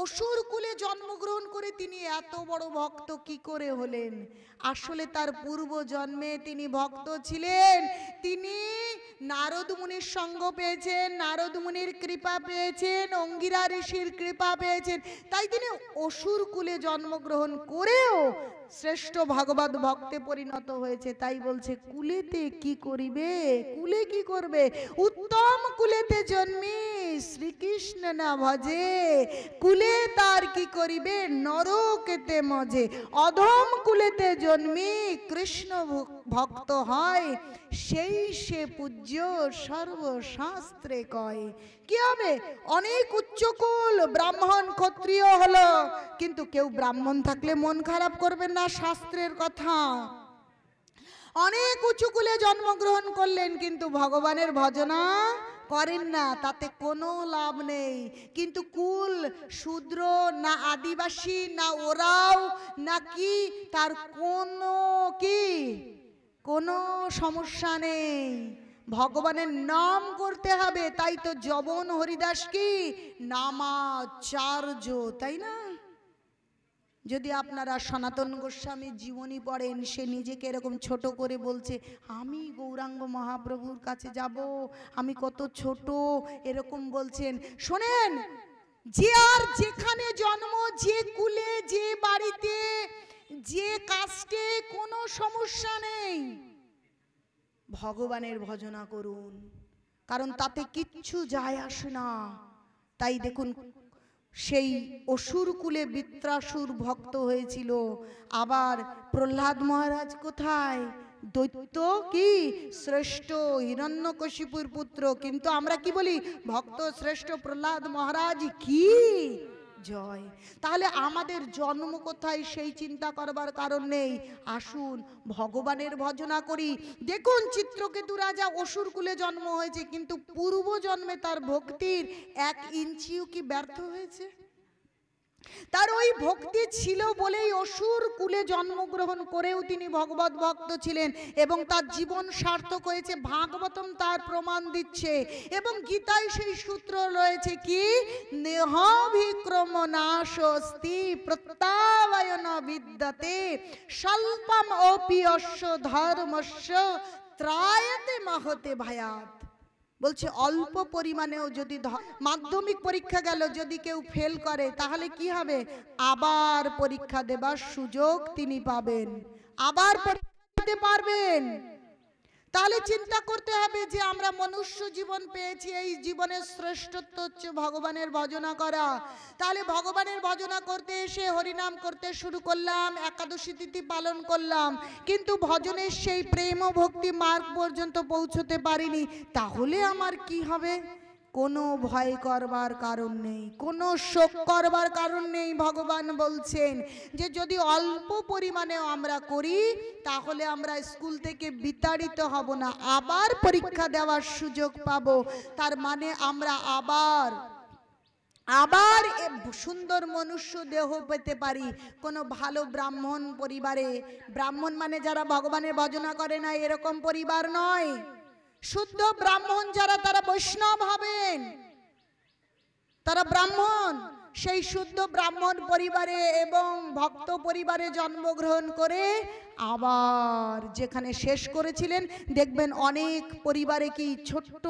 অসুর কুলে জন্মগ্রহণ করে তিনি এত বড় ভক্ত কি করে হলেন? আসলে তার পূর্ব জন্মে তিনি ভক্ত ছিলেন। তিনি নারদ মুনির সঙ্গ পেয়েছেন, নারদ মুনির কৃপা পেয়েছেন, অঙ্গিরা ঋষির কৃপা পেয়েছেন, তাই তিনি অসুর কুলে জন্মগ্রহণ করেও শ্রেষ্ঠ ভাগবত ভক্তে পরিণত হয়েছে। তাই বলছে কুলেতে কি করিবে, কুলে কি করবে, উত্তম কুলেতে জন্মি শ্রীকৃষ্ণ না ভজে, কুলে তার কি করিবে নরকেতে মজে, অধম কুলেতে জন্মি কৃষ্ণ ভক্ত হয়, সেই সে পূজ্য সর্বশাস্ত্রে কয়। কি হবে, অনেক উচ্চকুল ব্রাহ্মণ ক্ষত্রিয় হলো, কিন্তু কেউ ব্রাহ্মণ থাকলে মন খারাপ করবেন না, শাস্ত্রের কথা। অনেক উঁচু কুলে জন্মগ্রহণ করলেন কিন্তু ভগবানের ভজনা করেন না, তাতে কোনো লাভ নেই। কিন্তু কুল শূদ্র না আদিবাসী না ওরাও নাকি তার কোনো কি কোনো সমস্যা নেই, ভগবানের নাম করতে হবে। তাই তো জবন হরিদাস কি নামাচার্য, তাই না? যদি আপনারা সনাতন গোস্বামীর জীবনী পড়েন, সে নিজেকে এরকম ছোট করে বলছে, আমি গৌরাঙ্গ মহাপ্রভুর কাছে যাব, আমি কত ছোট, এরকম বলছেন। শোনেন, যে আর যেখানে জন্ম, যে কুলে, যে বাড়িতে, যে কাস্টে, কোনো সমস্যা নেই, ভগবানের ভজনা করুন, কারণ তাতে কিচ্ছু যায় আসে না। তাই দেখুন, সেই অসুর কুলে বৃত্রাসুর ভক্ত হয়েছিল, আবার প্রহ্লাদ মহারাজ কোথায়, দৈত্য কি শ্রেষ্ঠ হিরণ্যকশিপুর পুত্র, কিন্তু আমরা কি বলি, ভক্ত শ্রেষ্ঠ প্রহ্লাদ মহারাজ কি জয়। তাহলে আমাদের জন্ম কোথায় সেই চিন্তা করবার কারণ নেই, আসুন ভগবানের ভজনা করি। দেখুন, চিত্রকেতু রাজা অসুর কুলে জন্ম হয়েছে, কিন্তু পূর্ব জন্মে তার ভক্তির 1 ইঞ্চিও কি ব্যর্থ হয়েছে? তার ওই ভক্তি ছিল বলেই অসুর কুলে জন্মগ্রহণ করেও তিনি ভগবত ভক্ত ছিলেন এবং তার জীবন সার্থক হয়েছে। ভাগবতম তার প্রমাণ দিচ্ছে এবং গীতায় সেই সূত্র রয়েছে কি, নেহাভিক্রম নাশস্তি প্রত্যাবয়ন বিদ্যতে স্বল্পম অপি অশ্ব ধর্মস্য ত্রায়তে মহতে ভয়াত। বলছে অল্প পরিমাণেও যদি মাধ্যমিক পরীক্ষা গেল, যদি কেউ ফেল করে তাহলে কি হবে, আবার পরীক্ষা দেবার সুযোগ তিনি পাবেন, আবার পরীক্ষা দিতে পারবেন। তাহলে চিন্তা করতে হবে যে আমরা মনুষ্য জীবন পেয়েছি, এই জীবনের শ্রেষ্ঠত্ব হচ্ছে ভগবানের ভজনা করা। তাহলে ভগবানের ভজনা করতে এসে হরিনাম করতে শুরু করলাম, একাদশী তিথি পালন করলাম, কিন্তু ভজনের সেই প্রেম ও ভক্তি মার্গ পর্যন্ত পৌঁছতে পারিনি, তাহলে আমার কি হবে? কোনো ভয় করবার কারণ নেই, কোনো শোক করবার কারণ নেই। ভগবান বলছেন যে যদি অল্প পরিমাণেও আমরা করি তাহলে আমরা স্কুল থেকে বিতাড়িত হব না, আবার পরীক্ষা দেওয়ার সুযোগ পাব। তার মানে আমরা আবার সুন্দর মনুষ্য দেহ পেতে পারি কোনো ভালো ব্রাহ্মণ পরিবারে। ব্রাহ্মণ মানে যারা ভগবানের ভজনা করে না এরকম পরিবার নয়, শুদ্ধ ব্রাহ্মণ যারা, তারা বৈষ্ণব হবেন, তারা ব্রাহ্মণ। সেই শুদ্ধ ব্রাহ্মণ পরিবারে এবং ভক্ত পরিবারে জন্মগ্রহণ করে আবার যেখানে শেষ করেছিলেন, দেখবেন অনেক পরিবারে কি ছোট্ট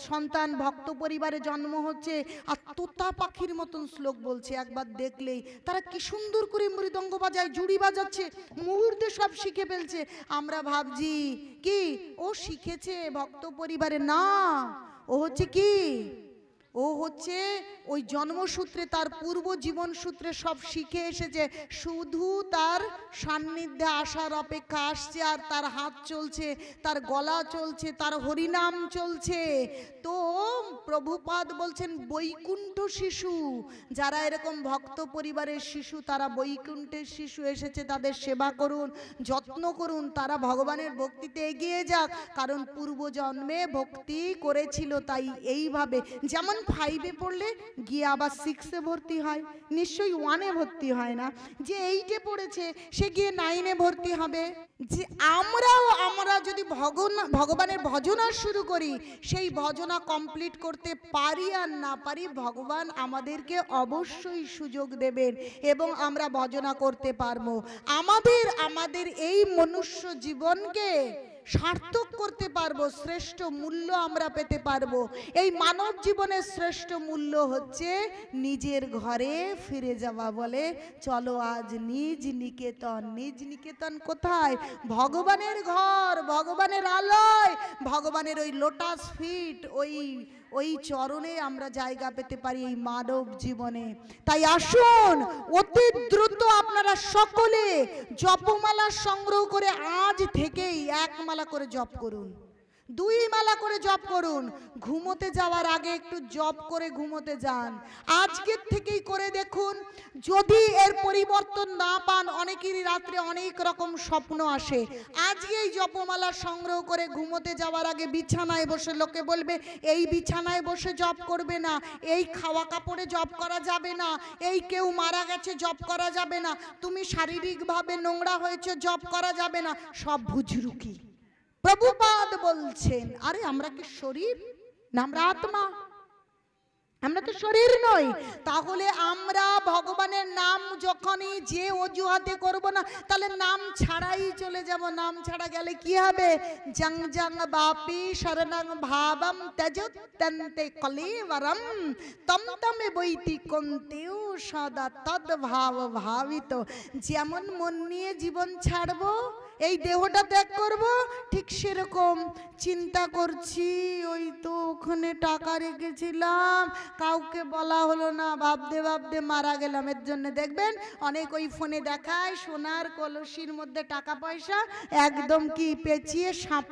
সন্তান ভক্ত পরিবারে জন্ম হচ্ছে আর তোতা পাখির মতন শ্লোক বলছে, একবার দেখলেই তারা কি সুন্দর করে মৃদঙ্গ বাজায়, জুড়ি বাজাচ্ছে, মুহূর্তে সব শিখে ফেলছে। আমরা ভাবছি কি ও শিখেছে ভক্ত পরিবারে, না, ও হচ্ছে কি, ও হচ্ছে ওই জন্মসূত্রে, তার পূর্ব জীবন সূত্রে সব শিখে এসেছে, শুধু তার সান্নিধ্যে আসার অপেক্ষা, আসছে আর তার হাত চলছে, তার গলা চলছে, তার হরিনাম চলছে। তো প্রভুপাদ বলছেন বৈকুণ্ঠ শিশু, যারা এরকম ভক্ত পরিবারের শিশু, তারা বৈকুণ্ঠের শিশু এসেছে, তাদের সেবা করুন, যত্ন করুন, তারা ভগবানের ভক্তিতে এগিয়ে যাক, কারণ পূর্ব জন্মে ভক্তি করেছিল। তাই এইভাবে যেমন 5-এ পড়লে গিয়ে আবার 6-এ ভর্তি হয়, নিশ্চয়ই 1-এ ভর্তি হয় না। যে 8-এ পড়েছে সে গিয়ে 9-এ ভর্তি হবে। যে আমরা যদি ভগবানের ভজনা শুরু করি, সেই ভজনা কমপ্লিট করতে পারি আর না পারি, ভগবান আমাদেরকে অবশ্যই সুযোগ দেবেন এবং আমরা ভজনা করতে পারবো। আমাদের এই মনুষ্য জীবনকে সার্থক করতে পারবো, শ্রেষ্ঠ মূল্য আমরা পেতে পারবো। এই মানব জীবনের শ্রেষ্ঠ মূল্য হচ্ছে নিজের ঘরে ফিরে যাওয়া। বলে চলো আজ নিজ নিকেতন। নিজ নিকেতন কোথায়? ভগবানের ঘর, ভগবানের আলয়, ভগবানের ওই লোটাস ফিট, ওই চরণে আমরা জায়গা পেতে পারি এই মানব জীবনে। তাই আসুন অতি দ্রুত আপনারা সকলে জপমালা সংগ্রহ করে আজ থেকেই 1 মালা করে জপ করুন, 2 মালা করে জপ করুন। ঘুমোতে যাওয়ার আগে একটু জপ করে ঘুমোতে যান। আজকের থেকেই করে দেখুন। যদি এর পরিবর্তন না পান, অনেকেরই রাত্রে অনেক রকম স্বপ্ন আসে। আজকেই জপমালা সংগ্রহ করে ঘুমোতে যাওয়ার আগে বিছানায় বসে, লোকে বলবে এই বিছানায় বসে জপ করবে না, এই খাওয়া কাপড়ে জপ করা যাবে না, এই কেউ মারা গেছে জপ করা যাবে না, তুমি শারীরিকভাবে নোংরা হয়েছে জপ করা যাবে না। সব ভুজরুকি। প্রভুপাদ বলছেন আরে আমরা কি শরীর না আমরা আত্মা? আমরা তো শরীর নই। তাহলে আমরা ভগবানের নাম যখনই যে অজুহাতে করব না, তাহলে নাম ছাড়াই চলে যাব। নাম ছাড়া গেলে কি হবে? জং জং বাপি শরণং ভাবম ত্যজত্যন্তে কলেবরম তম তমে বৈতি কন্তেও সদা তদ ভাব ভাবিত। যেমন মন নিয়ে জীবন ছাড়বো, এই দেহটা ত্যাগ করব, ঠিক সেরকম চিন্তা করছি ওই তো ওখানে টাকা রেখেছিলাম, কাউকে বলা হলো না, ভাবতে ভাবতে মারা গেলাম। এর জন্য দেখবেন অনেক ওই ফোনে দেখায় সোনার কলসির মধ্যে টাকা পয়সা একদম কি পেঁচিয়ে সাপ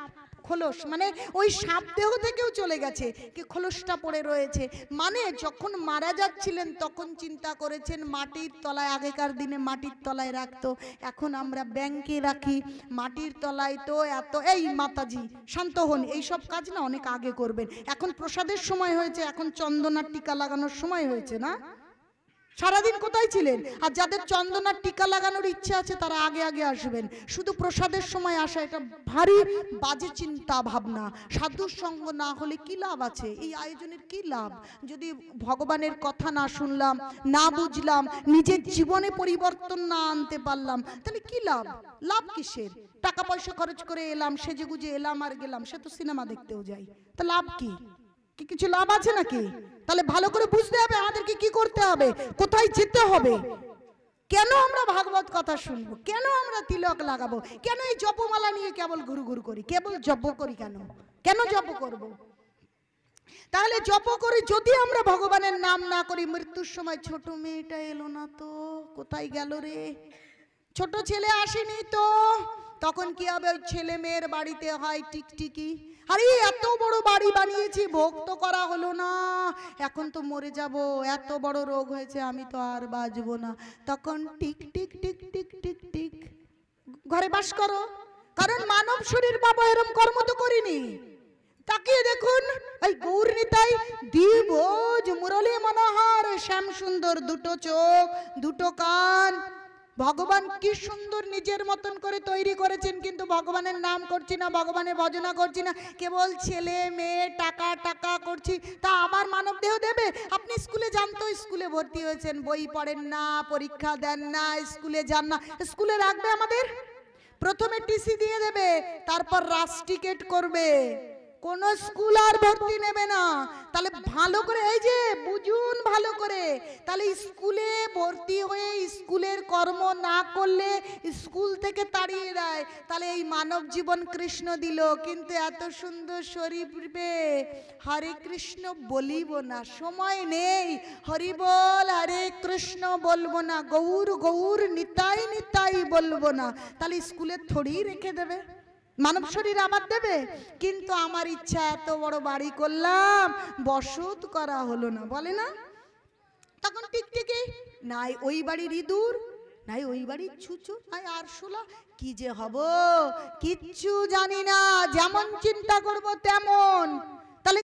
খোলস, মানে ওই সাপ দেহ থেকেও চলে গেছে, কি খোলসটা পড়ে রয়েছে। মানে যখন মারা যাচ্ছিলেন তখন চিন্তা করেছেন মাটির তলায়, আগেকার দিনে মাটির তলায় রাখতো, এখন আমরা ব্যাংকে রাখি। মাটির তলায় তো এত, এই মাতাজি শান্ত হন, এইসব কাজ না অনেক আগে করবেন। এখন প্রসাদের সময় হয়েছে, এখন চন্দনার টিকা লাগানোর সময় হয়েছে না? সারাদিন কোথায় ছিলেন? আর যাদের চন্দনার টিকা লাগানোর ইচ্ছা আছে তারা আগে আগে আসবেন। শুধু প্রসাদের সময় আসা এটা ভারী বাজে চিন্তা ভাবনা। সাধুর সঙ্গ না হলে কি লাভ আছে? এই আয়োজনের কি লাভ? যদি ভগবানের কথা না শুনলাম, না বুঝলাম, নিজের জীবনে পরিবর্তন না আনতে পারলাম, তাহলে কি লাভ? লাভ কিসের? টাকা পয়সা খরচ করে এলাম, সেজে গুজে এলাম আর গেলাম, সে তো সিনেমা দেখতেও যাই, তা লাভ কি? কি কিছু লাভ আছে নাকি? তাহলে ভালো করে বুঝতে হবে আমাদেরকে কি করতে হবে, কোথায় যেতে হবে। কেন আমরা ভাগবত কথা শুনবো? কেন আমরা তিলক লাগাবো? কেন এই জপমালা নিয়ে কেবল ঘুরু ঘুরু করি? কেবল জপ করি কেন? কেন জপ করব? তাহলে জপ করি যদি আমরা ভগবানের নাম না করি, মৃত্যুর সময় ছোট মেয়েটা এলো না তো, কোথায় গেল রে? ছোট ছেলে আসেনি তো, তখন কি হবে? ওই ছেলে মেয়ের বাড়িতে হয় টিকটিকি, আরে এত বড় বাড়ি বানিয়েছি, ভোগ তো করা হলো না, এখন তো মরে যাব, এত বড় রোগ হয়েছে, আমি তো আর বাঁচবো না। তখন tick tick tick tick tick tick ঘরে বাস করো। কারণ মানব শরীর বাবা এরম কর্ম তো করিনি। তাকিয়ে দেখুন এই গৌর নিতাই দ্বিভুজ মুরলী মনোহর শ্যাম সুন্দর, দুটো চোখ, দুটো কান, ভগবান কি সুন্দর নিজের মতন করে তৈরি করেছেন, কিন্তু ভগবানের নাম করছি না, ভগবানের ভজনা করছি না, কেবল ছেলে মেয়ে টাকা টাকা করছি। তা আমার মানব দেহ দেবে? আপনি স্কুলে যান তো, স্কুলে ভর্তি হয়েছেন, বই পড়েন না, পরীক্ষা দেন না, স্কুলে যান না, স্কুলে রাখবে আমাদের? প্রথমে টিসি দিয়ে দেবে, তারপর রাস টিকেট করবে, কোন স্কুল আর ভর্তি নেবে না। তাহলে ভালো করে এই যে বুঝুন ভালো করে, তাহলে স্কুলে ভর্তি হয়ে স্কুলের কর্ম না করলে স্কুল থেকে তাড়িয়ে দেয়। তাহলে এই মানব জীবন কৃষ্ণ দিল, কিন্তু এত সুন্দর শরীরে হরে কৃষ্ণ বলিব না, সময় নেই। হরি বল হরে কৃষ্ণ বলবো না, গৌর গৌর নিতাই নিতাই বলবো না, তাহলে স্কুলে থোড়ি রেখে দেবে? মানব শরীর আমার দেবে? কিন্তু আমার ইচ্ছা এত বড় বাড়ি করলাম, বসত করা হলো না, বলে না? তখন টিকটিকি নাই ওই বাড়ির ইঁদুর, নাই ওই বাড়ির ছুঁচো, নাই আরশোলা, কি যে হব কিচ্ছু জানি না, যেমন চিন্তা করব তেমন।